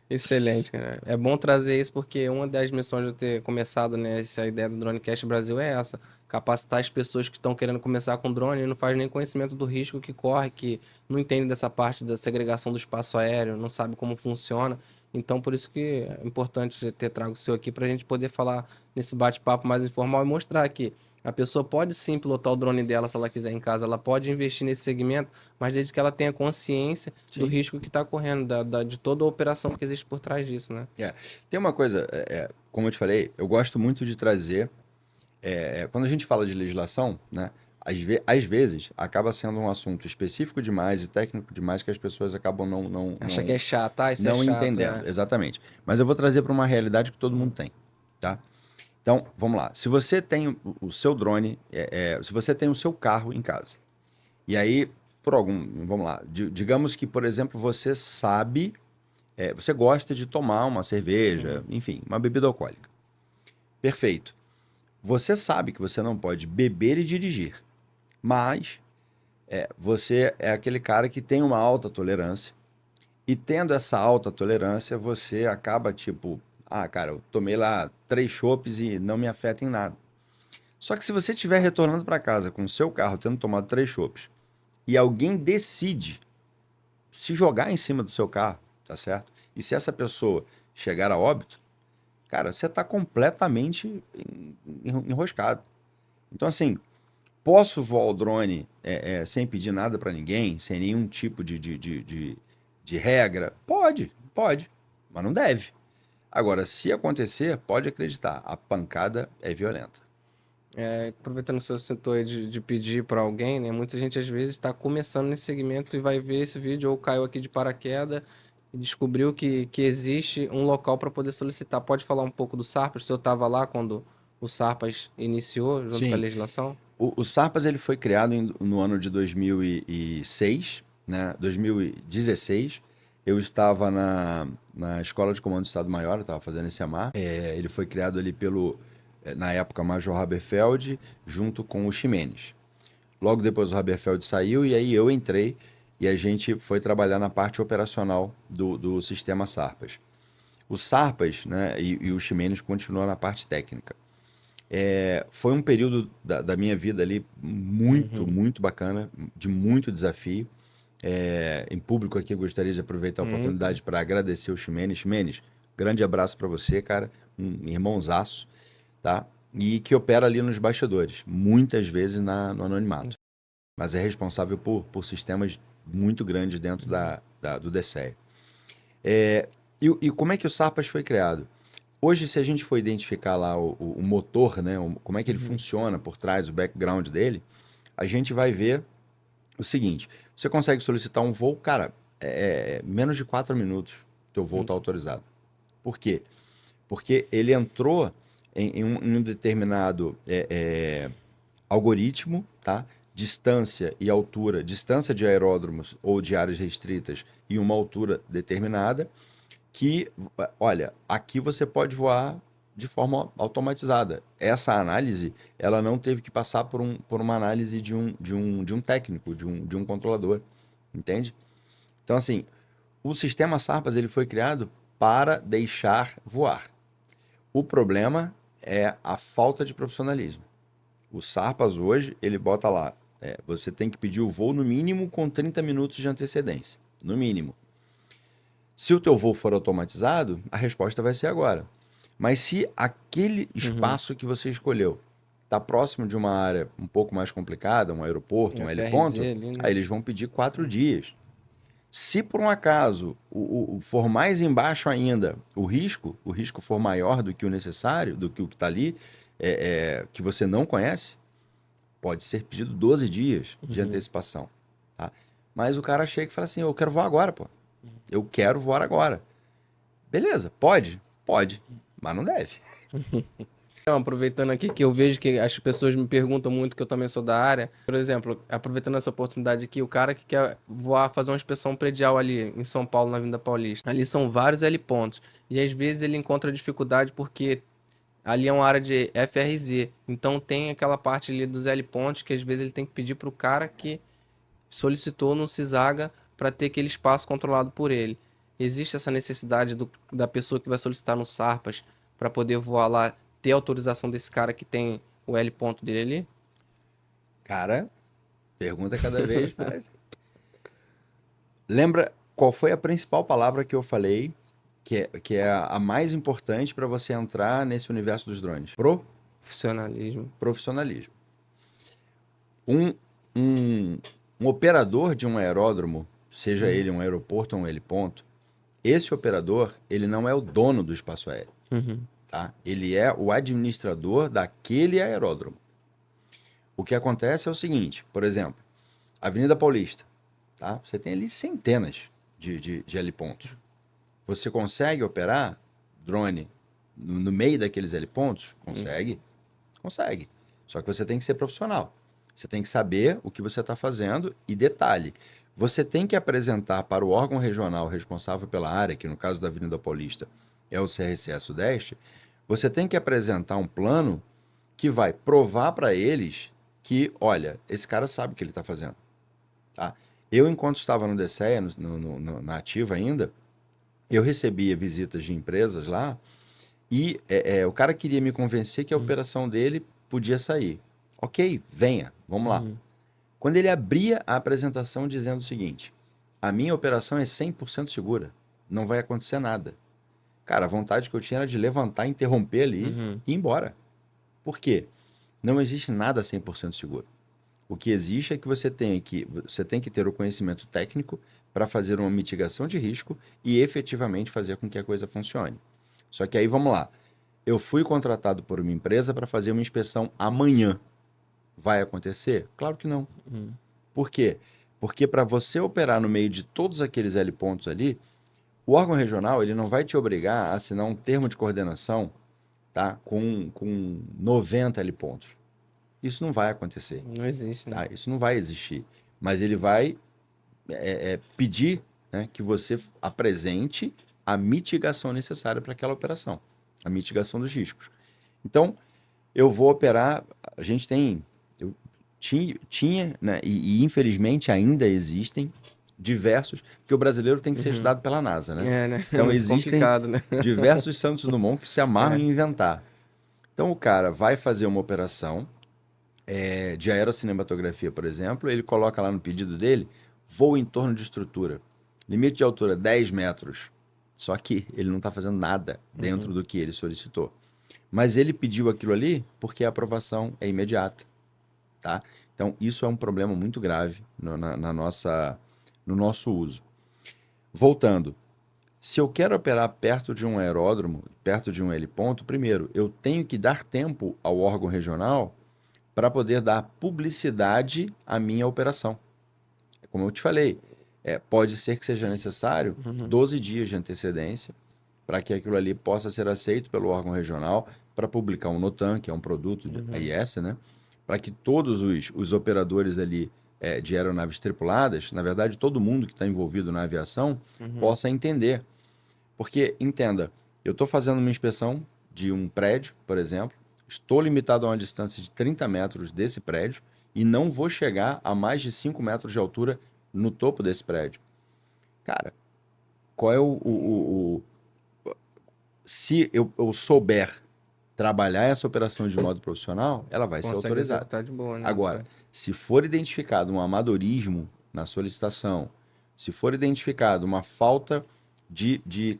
Excelente, cara. É bom trazer isso porque uma das missões de eu ter começado, né, essa ideia do Dronecast Brasil é essa: capacitar as pessoas que estão querendo começar com drone e não faz nem conhecimento do risco que corre, que não entende dessa parte da segregação do espaço aéreo, não sabe como funciona. Então, por isso que é importante ter trago o seu aqui para a gente poder falar nesse bate-papo mais informal e mostrar que a pessoa pode sim pilotar o drone dela se ela quiser em casa, ela pode investir nesse segmento, mas desde que ela tenha consciência do Sim. risco que está correndo, de toda a operação que existe por trás disso, né? Tem uma coisa, como eu te falei, eu gosto muito de trazer. Quando a gente fala de legislação, né, às vezes acaba sendo um assunto específico demais e técnico demais que as pessoas acabam Acha que é chato, isso é não chato, entendendo. Exatamente. Mas eu vou trazer para uma realidade que todo mundo tem, tá? Então, vamos lá. Se você tem o seu drone, se você tem o seu carro em casa, e aí, vamos lá, digamos que, por exemplo, você sabe, você gosta de tomar uma cerveja, enfim, uma bebida alcoólica. Perfeito. Você sabe que você não pode beber e dirigir, mas você é aquele cara que tem uma alta tolerância, e tendo essa alta tolerância, você acaba tipo, cara, eu tomei lá 3 chopes e não me afeta em nada. Só que se você estiver retornando para casa com o seu carro tendo tomado 3 chopes e alguém decide se jogar em cima do seu carro, tá certo? E se essa pessoa chegar a óbito, cara, você está completamente enroscado. Então, assim, posso voar o drone sem pedir nada para ninguém, sem nenhum tipo de regra? Pode, mas não deve. Agora, se acontecer, pode acreditar, a pancada é violenta. Aproveitando o seu setor aí de pedir para alguém, né? Muita gente às vezes está começando nesse segmento e vai ver esse vídeo ou caiu aqui de paraquedas e descobriu que existe um local para poder solicitar. Pode falar um pouco do Sarpas? O senhor estava lá quando o Sarpas iniciou, junto com a Sim, legislação? o Sarpas ele foi criado no ano de 2006, né? 2016. Eu estava na Escola de Comando do Estado-Maior, eu estava fazendo esse AMAR. Ele foi criado ali na época, Major Haberfeld, junto com o Ximenes. Logo depois o Haberfeld saiu e aí eu entrei e a gente foi trabalhar na parte operacional do sistema Sarpas. O Sarpas, né, e o Ximenes continuam na parte técnica. Foi um período da minha vida ali muito, Uhum. muito bacana, de muito desafio. Em público aqui, eu gostaria de aproveitar a Então, oportunidade para agradecer o Ximenes. Ximenes, grande abraço para você, cara, um irmãozaço, tá? E que opera ali nos bastidores, muitas vezes no anonimato, mas é responsável por sistemas muito grandes dentro do DSEA. E como é que o Sarpas foi criado? Hoje, se a gente for identificar lá o motor, né, como é que ele uhum. funciona por trás, o background dele, a gente vai ver o seguinte: você consegue solicitar um voo, cara, menos de 4 minutos, teu voo está autorizado. Por quê? Porque ele entrou em um determinado algoritmo, tá? Distância e altura, distância de aeródromos ou de áreas restritas e uma altura determinada, que, olha, aqui você pode voar de forma automatizada. Essa análise, ela não teve que passar por uma análise de um técnico, de um controlador, entende? Então, assim, o sistema Sarpas ele foi criado para deixar voar. O problema é a falta de profissionalismo. O Sarpas hoje, ele bota lá, você tem que pedir o voo no mínimo com 30 minutos de antecedência, no mínimo. Se o teu voo for automatizado, a resposta vai ser agora. Mas se aquele espaço que você escolheu está próximo de uma área um pouco mais complicada, um aeroporto, um FRZ heliponto, ali, né? aí eles vão pedir 4 dias. Se por um acaso for mais embaixo ainda o risco for maior do que o necessário, do que o que está ali, que você não conhece, pode ser pedido 12 dias de antecipação. Tá? Mas o cara chega e fala assim, eu quero voar agora, pô. Eu quero voar agora. Beleza, pode? Pode, mas não deve. Então, aproveitando aqui que eu vejo que as pessoas me perguntam muito, que eu também sou da área. Por exemplo, aproveitando essa oportunidade aqui, o cara que quer voar, fazer uma inspeção predial ali em São Paulo, na Avenida Paulista. Ali são vários helipontos. E às vezes ele encontra dificuldade porque ali é uma área de FRZ. Então tem aquela parte ali dos helipontos que às vezes ele tem que pedir para o cara que solicitou no Cisaga para ter aquele espaço controlado por ele. Existe essa necessidade da pessoa que vai solicitar no Sarpas para poder voar lá, ter autorização desse cara que tem o L ponto dele ali? Cara, pergunta cada vez mais. Lembra qual foi a principal palavra que eu falei, que é a mais importante para você entrar nesse universo dos drones? Funcionalismo. Profissionalismo. Um, um, um operador de um aeródromo, seja ele um aeroporto ou um heliponto, esse operador, ele não é o dono do espaço aéreo. Tá? Ele é o administrador daquele aeródromo. O que acontece é o seguinte, por exemplo, Avenida Paulista, tá? Você tem ali centenas de helipontos. Você consegue operar drone no meio daqueles helipontos? Consegue? Consegue. Só que você tem que ser profissional. Você tem que saber o que você está fazendo e detalhe, você tem que apresentar para o órgão regional responsável pela área, que no caso da Avenida Paulista é o CRCE Sudeste, você tem que apresentar um plano que vai provar para eles que, olha, esse cara sabe o que ele está fazendo. Tá? Eu, enquanto estava no DCEA, na ativa ainda, eu recebia visitas de empresas lá e o cara queria me convencer que a operação dele podia sair. Ok, venha, vamos lá. Quando ele abria a apresentação dizendo o seguinte, a minha operação é 100% segura, não vai acontecer nada. Cara, a vontade que eu tinha era de levantar, interromper ali e ir embora. Por quê? Não existe nada 100% seguro. O que existe é que você tem que ter o conhecimento técnico para fazer uma mitigação de risco e efetivamente fazer com que a coisa funcione. Só que aí, vamos lá. Eu fui contratado por uma empresa para fazer uma inspeção amanhã. Vai acontecer? Claro que não. Por quê? Porque para você operar no meio de todos aqueles helipontos ali, o órgão regional ele não vai te obrigar a assinar um termo de coordenação, tá? com 90 helipontos. Isso não vai acontecer. Não existe, né? Tá? Isso não vai existir. Mas ele vai pedir, né, que você apresente a mitigação necessária para aquela operação, a mitigação dos riscos. Então, eu vou operar, a gente tem, eu tinha, né, e infelizmente ainda existem diversos, porque o brasileiro tem que ser estudado pela NASA, né? Né? Então, Muito existem complicado, né? diversos Santos Dumont que se amarram em inventar. Então, o cara vai fazer uma operação de aerocinematografia, por exemplo, ele coloca lá no pedido dele, voo em torno de estrutura. Limite de altura 10 metros. Só que ele não está fazendo nada dentro do que ele solicitou. Mas ele pediu aquilo ali porque a aprovação é imediata. Tá? Então, isso é um problema muito grave no nosso uso. Voltando, se eu quero operar perto de um aeródromo, perto de um heliponto, primeiro, eu tenho que dar tempo ao órgão regional para poder dar publicidade à minha operação. Como eu te falei, pode ser que seja necessário 12 dias de antecedência para que aquilo ali possa ser aceito pelo órgão regional para publicar um NOTAM, que é um produto da AIS, né? Para que todos os operadores ali de aeronaves tripuladas, na verdade, todo mundo que está envolvido na aviação, possa entender. Porque, entenda, eu estou fazendo uma inspeção de um prédio, por exemplo, estou limitado a uma distância de 30 metros desse prédio e não vou chegar a mais de 5 metros de altura no topo desse prédio. Cara, qual é se eu souber trabalhar essa operação de modo profissional, ela vai ser autorizada. Executar de boa, né? Agora, se for identificado um amadorismo na solicitação, se for identificado uma falta de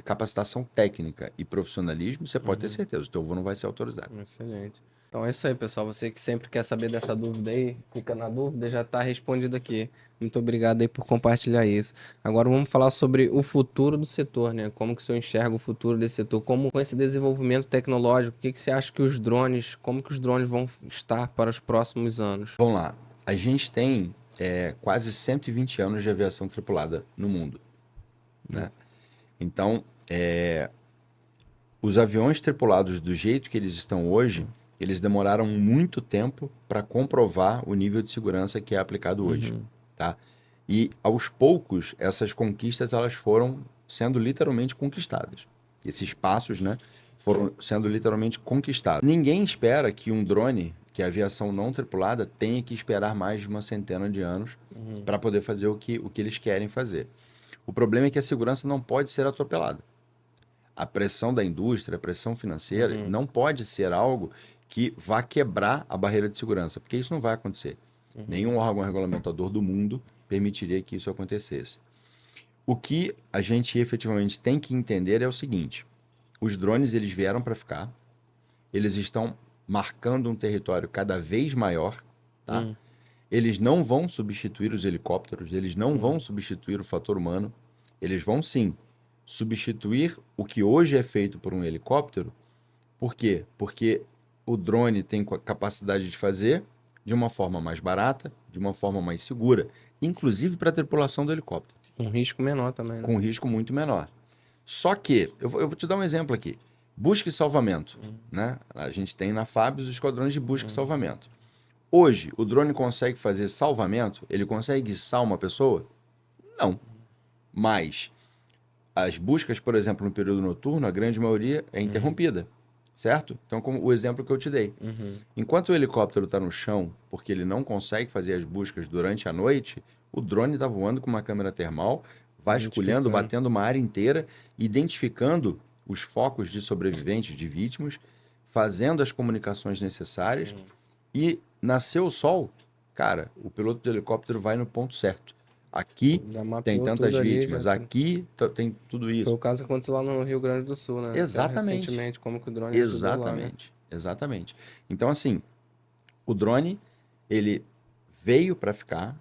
capacitação técnica e profissionalismo, você pode ter certeza, o teu voo não vai ser autorizado. Excelente. Então é isso aí, pessoal. Você que sempre quer saber dessa dúvida aí, fica na dúvida, já está respondido aqui. Muito obrigado aí por compartilhar isso. Agora vamos falar sobre o futuro do setor, né? Como que o senhor enxerga o futuro desse setor? Como com esse desenvolvimento tecnológico, o que que você acha que os drones, como que os drones vão estar para os próximos anos? Vamos lá. A gente tem quase 120 anos de aviação tripulada no mundo, né? Então, os aviões tripulados do jeito que eles estão hoje, eles demoraram muito tempo para comprovar o nível de segurança que é aplicado hoje, tá? E aos poucos, essas conquistas elas foram sendo literalmente conquistadas. Esses passos, né, foram sendo literalmente conquistados. Ninguém espera que um drone, que é aviação não tripulada, tenha que esperar mais de uma centena de anos para poder fazer o que eles querem fazer. O problema é que a segurança não pode ser atropelada. A pressão da indústria, a pressão financeira, não pode ser algo que vá quebrar a barreira de segurança, porque isso não vai acontecer. Nenhum órgão regulamentador do mundo permitiria que isso acontecesse. O que a gente efetivamente tem que entender é o seguinte: os drones eles vieram para ficar, eles estão marcando um território cada vez maior, tá? Eles não vão substituir os helicópteros, eles não vão substituir o fator humano, eles vão sim substituir o que hoje é feito por um helicóptero. Por quê? Porque o drone tem capacidade de fazer de uma forma mais barata, de uma forma mais segura, inclusive para a tripulação do helicóptero, Um risco menor também, né? com um risco muito menor. Só que, eu vou te dar um exemplo aqui. Busca e salvamento, né? A gente tem na FAB os esquadrões de busca e salvamento. Hoje, o drone consegue fazer salvamento? Ele consegue guiçar uma pessoa? Não. Mas as buscas, por exemplo, no período noturno, a grande maioria é interrompida, certo? Então, como o exemplo que eu te dei. Enquanto o helicóptero está no chão, porque ele não consegue fazer as buscas durante a noite, o drone está voando com uma câmera termal, vasculhando, batendo uma área inteira, identificando os focos de sobreviventes, de vítimas, fazendo as comunicações necessárias e nasceu o sol, cara, o piloto do helicóptero vai no ponto certo. Aqui Já mapeou tem tantas tudo ali, vítimas, já. aqui tem tudo Foi isso. o caso que aconteceu lá no Rio Grande do Sul, né? Até Exatamente. recentemente, como que o drone ajudou lá, né? Exatamente. Exatamente. Então, assim, o drone, ele veio para ficar,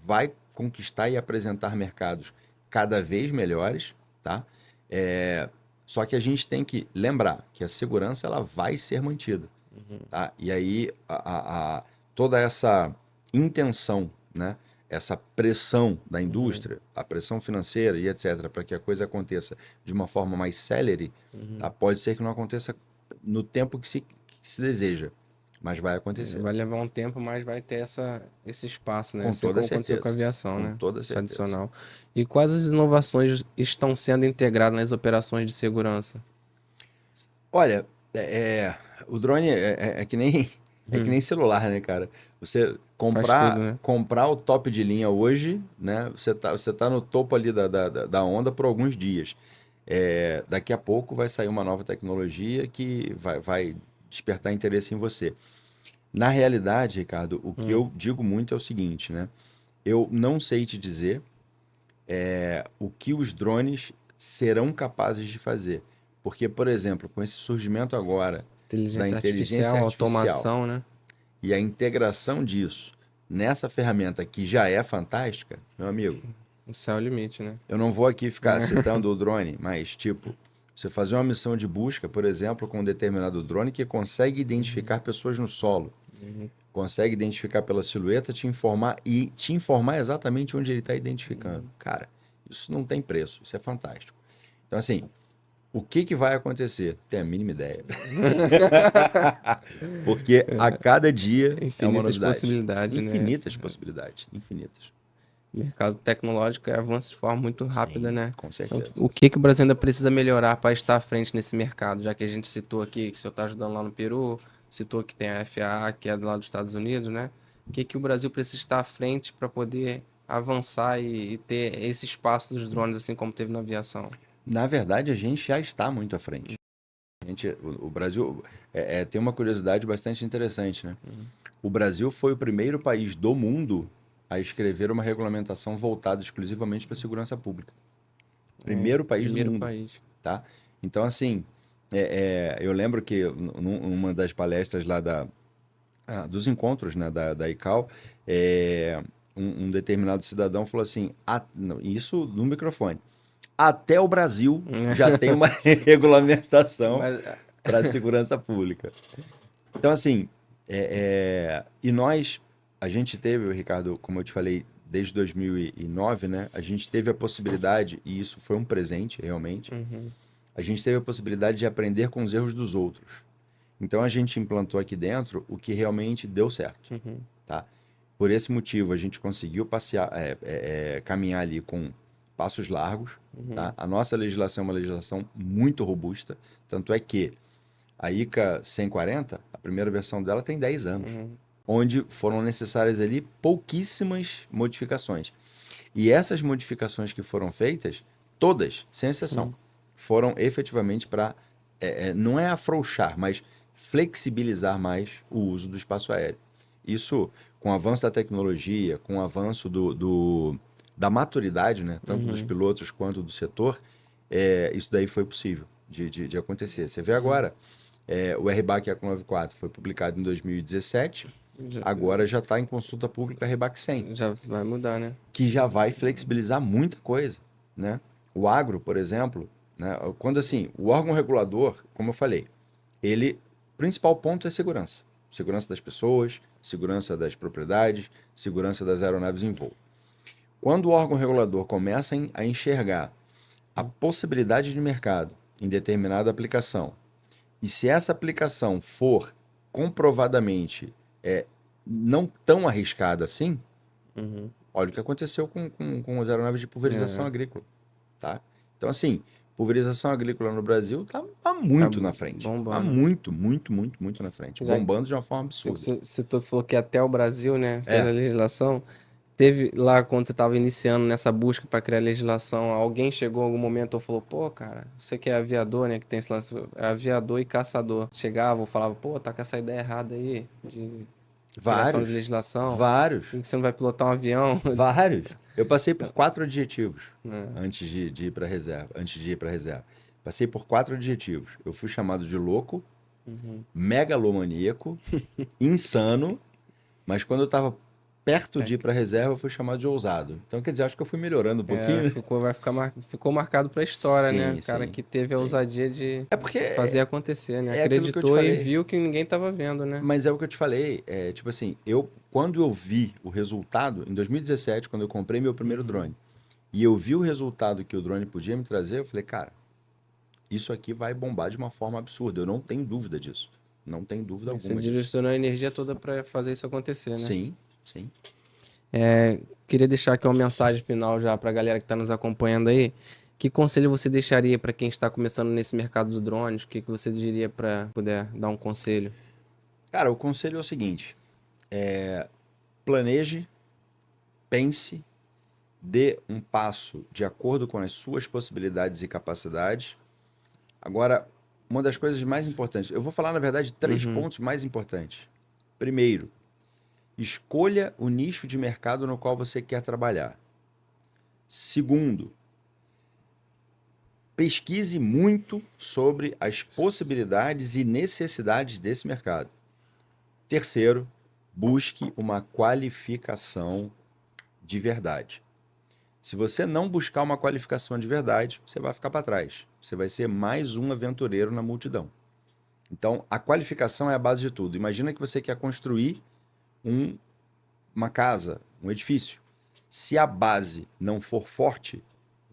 vai conquistar e apresentar mercados cada vez melhores, tá? Só que a gente tem que lembrar que a segurança ela vai ser mantida, tá? E aí toda essa intenção, né? Essa pressão da indústria, a pressão financeira e etc, para que a coisa aconteça de uma forma mais célere, tá? Pode ser que não aconteça no tempo que se deseja, mas vai acontecer. Vai levar um tempo, mas vai ter esse espaço, né? Com Assim toda como aconteceu com a certeza. aviação, Com né? toda certeza. Tradicional. E quais as inovações estão sendo integradas nas operações de segurança? Olha, o drone é que nem celular, né, cara? Você Faz tudo, né? comprar o top de linha hoje, né? Você tá no topo ali da onda por alguns dias. Daqui a pouco vai sair uma nova tecnologia que vai despertar interesse em você. Na realidade, Ricardo, o que eu digo muito é o seguinte, né? Eu não sei te dizer o que os drones serão capazes de fazer. Porque, por exemplo, com esse surgimento agora da inteligência artificial automação, né? e a integração disso nessa ferramenta que já é fantástica, meu amigo, O céu é o limite, né? eu não vou aqui ficar citando o drone, mas, tipo, você fazer uma missão de busca, por exemplo, com um determinado drone que consegue identificar pessoas no solo, consegue identificar pela silhueta, te informar exatamente onde ele está identificando. Cara, isso não tem preço, isso é fantástico. Então, assim, o que vai acontecer? Tenho a mínima ideia. Porque a cada dia é uma Infinitas novidade. possibilidades, né? Infinitas possibilidades, infinitas. O mercado tecnológico avança de forma muito rápida, Sim, né? com Então, certeza. o que o Brasil ainda precisa melhorar para estar à frente nesse mercado? Já que a gente citou aqui que o senhor está ajudando lá no Peru, citou que tem a FAA, que é do lado dos Estados Unidos, né? O que o Brasil precisa estar à frente para poder avançar e ter esse espaço dos drones, assim como teve na aviação? Na verdade, a gente já está muito à frente. O Brasil tem uma curiosidade bastante interessante, né? O Brasil foi o primeiro país do mundo a escrever uma regulamentação voltada exclusivamente para a segurança pública. Primeiro país do Primeiro mundo, país. tá? Então, assim, eu lembro que numa das palestras lá dos encontros, né, da ICAO, um determinado cidadão falou assim, não, isso no microfone, até o Brasil já tem uma regulamentação Mas, para a segurança pública. Então, assim, e a gente teve, Ricardo, como eu te falei, desde 2009, né, a gente teve a possibilidade, e isso foi um presente, realmente, uhum, a gente teve a possibilidade de aprender com os erros dos outros. Então, a gente implantou aqui dentro o que realmente deu certo, uhum, tá? Por esse motivo, a gente conseguiu caminhar ali com passos largos, uhum, tá? A nossa legislação é uma legislação muito robusta, tanto é que a ICA 140, a primeira versão dela tem 10 anos, uhum, onde foram necessárias ali pouquíssimas modificações. E essas modificações que foram feitas, todas, sem exceção, uhum. foram efetivamente para, não é afrouxar, mas flexibilizar mais o uso do espaço aéreo. Isso, com o avanço da tecnologia, com o avanço da maturidade, né, tanto dos Uhum, pilotos quanto do setor, isso daí foi possível de acontecer. Você vê uhum. agora, o RBAC ECO 94 foi publicado em 2017, Já, agora já está em consulta pública RBAC 100, já vai mudar, né? que já vai flexibilizar muita coisa, né? O agro, por exemplo, né? Quando assim, o órgão regulador, como eu falei, o principal ponto é segurança. Segurança das pessoas, segurança das propriedades, segurança das aeronaves em voo. Quando o órgão regulador começa a enxergar a possibilidade de mercado em determinada aplicação, e se essa aplicação for comprovadamente não tão arriscada assim, Uhum. olha o que aconteceu com as aeronaves de pulverização É, agrícola, tá? Então, assim, pulverização agrícola no Brasil tá tá muito na frente. Tá bombando. muito, muito, muito, muito na frente. Já Bombando de uma forma você absurda. citou que falou que até o Brasil, né, fez a É, legislação. Teve lá, quando você estava iniciando nessa busca para criar legislação, alguém chegou em algum momento e falou, pô, cara, você que é aviador, né, que tem esse lance, é aviador e caçador. Chegava ou falava, pô, tá com essa ideia errada aí de criação de vários, legislação, vários, por que você não vai pilotar um avião? vários. Eu passei por 4 adjetivos Né? antes de ir para reserva, antes de ir para reserva. Passei por 4 adjetivos. Eu fui chamado de louco, Uhum. megalomaníaco, insano, mas quando eu estava perto É, de ir para reserva, eu fui chamado de ousado. Então, quer dizer, acho que eu fui melhorando um pouquinho, né? ficou marcado para a história, né? O Sim, cara sim, que teve a sim. ousadia de É porque fazer acontecer, né? é aquilo que eu te Acreditou e falei. viu que ninguém tava vendo, né? Mas é o que eu te falei. Tipo assim, quando eu vi o resultado, em 2017, quando eu comprei meu primeiro Uhum. drone, e eu vi o resultado que o drone podia me trazer, eu falei, cara, isso aqui vai bombar de uma forma absurda. Eu não tenho dúvida disso. Não tenho dúvida Você alguma disso. direcionou a energia toda para fazer isso acontecer, né? Sim, sim. Queria deixar aqui uma mensagem final já para a galera que está nos acompanhando aí. Que conselho você deixaria para quem está começando nesse mercado dos drones? O que que você diria para puder dar um conselho? Cara, o conselho é o seguinte: planeje, pense, dê um passo de acordo com as suas possibilidades e capacidades. Agora, uma das coisas mais importantes, eu vou falar, na verdade, 3 Uhum, pontos mais importantes. Primeiro, escolha o nicho de mercado no qual você quer trabalhar. Segundo, pesquise muito sobre as possibilidades e necessidades desse mercado. Terceiro, busque uma qualificação de verdade. Se você não buscar uma qualificação de verdade, você vai ficar para trás. Você vai ser mais um aventureiro na multidão. Então, a qualificação é a base de tudo. Imagina que você quer construir um- uma casa, um edifício. Se a base não for forte,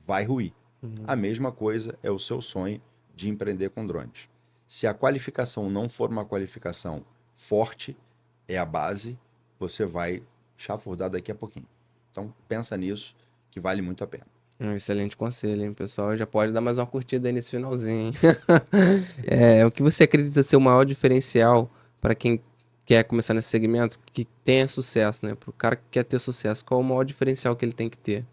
vai ruir. uhum. A mesma coisa é o seu sonho de empreender com drones. Se a qualificação não for uma qualificação forte, é a base, você vai chafurdar daqui a pouquinho. Então, pensa nisso, que vale muito a pena. Um excelente conselho, hein, pessoal? Já pode dar mais uma curtida aí nesse finalzinho, hein? O que você acredita ser o maior diferencial para quem quer começar nesse segmento, que tenha sucesso, né? Para o cara que quer ter sucesso, qual é o maior diferencial que ele tem que ter?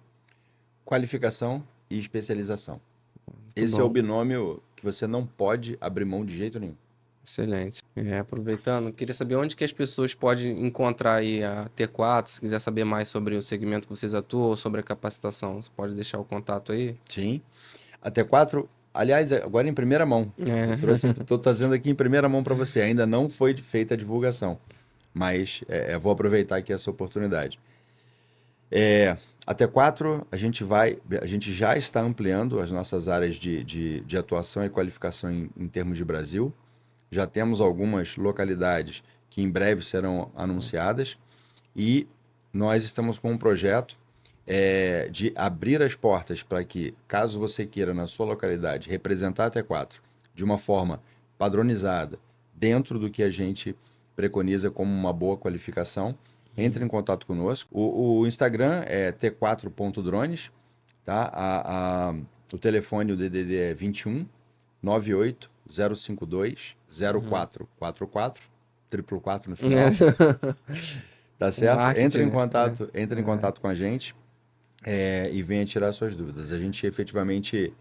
Qualificação e especialização. Muito Esse é o bom. binômio que você não pode abrir mão de jeito nenhum. Excelente. Aproveitando, queria saber onde que as pessoas podem encontrar aí a T4, se quiser saber mais sobre o segmento que vocês atuam, sobre a capacitação, você pode deixar o contato aí? Sim. A T4, aliás, agora em primeira mão. Estou trazendo aqui em primeira mão para você. Ainda não foi feita a divulgação, mas vou aproveitar aqui essa oportunidade. A T4, a gente já está ampliando as nossas áreas de atuação e qualificação em termos de Brasil. Já temos algumas localidades que em breve serão anunciadas e nós estamos com um projeto de abrir as portas para que, caso você queira na sua localidade representar a T4 de uma forma padronizada, dentro do que a gente preconiza como uma boa qualificação, entre em contato conosco. O Instagram é t4.drones, tá? O telefone, o DDD é 21 98 052 0444, 444 no final. Tá certo? Entre em contato com a gente e venha tirar suas dúvidas. A gente efetivamente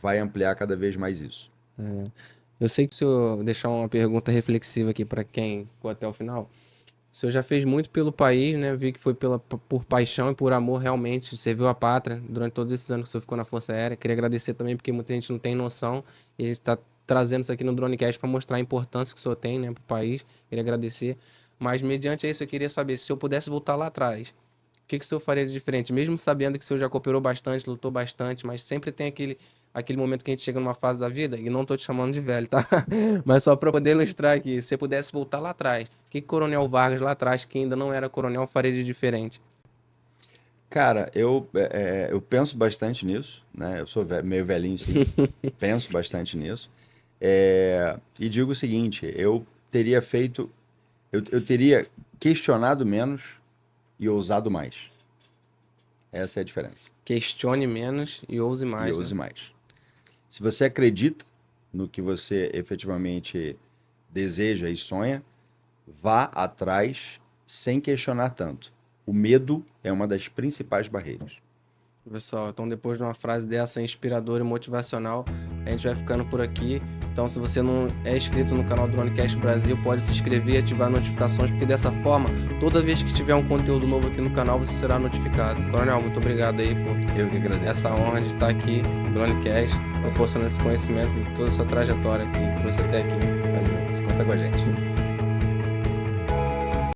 vai ampliar cada vez mais isso. Eu sei que se eu deixar uma pergunta reflexiva aqui para quem ficou até o final, o senhor já fez muito pelo país, né? Vi que foi por paixão e por amor realmente, serviu a pátria durante todos esses anos que o senhor ficou na Força Aérea. Queria agradecer também porque muita gente não tem noção e a gente está trazendo isso aqui no Dronecast para mostrar a importância que o senhor tem, né, para o país. Queria agradecer. Mas mediante isso eu queria saber, se eu pudesse voltar lá atrás, o que o senhor faria de diferente? Mesmo sabendo que o senhor já cooperou bastante, lutou bastante, mas sempre tem aquele momento que a gente chega numa fase da vida, e não tô te chamando de velho, tá? Mas só para poder ilustrar aqui, se você pudesse voltar lá atrás, o que Coronel Vargas lá atrás, que ainda não era coronel, faria de diferente? Cara, eu penso bastante nisso, né? Eu sou meio velhinho, sim. Penso bastante nisso. E digo o seguinte, eu teria questionado menos e ousado mais. Essa é a diferença. Questione menos e ouse mais. E ouse mais. Se você acredita no que você efetivamente deseja e sonha, vá atrás sem questionar tanto. O medo é uma das principais barreiras. Pessoal, então depois de uma frase dessa inspiradora e motivacional, a gente vai ficando por aqui. Então, se você não é inscrito no canal Dronecast Brasil, pode se inscrever e ativar notificações, porque dessa forma, toda vez que tiver um conteúdo novo aqui no canal, você será notificado. Coronel, muito obrigado aí por Eu que agradeço. essa honra de estar aqui no Dronecast, proporcionando esse conhecimento de toda a sua trajetória que trouxe até aqui. Valeu. Conta com a gente.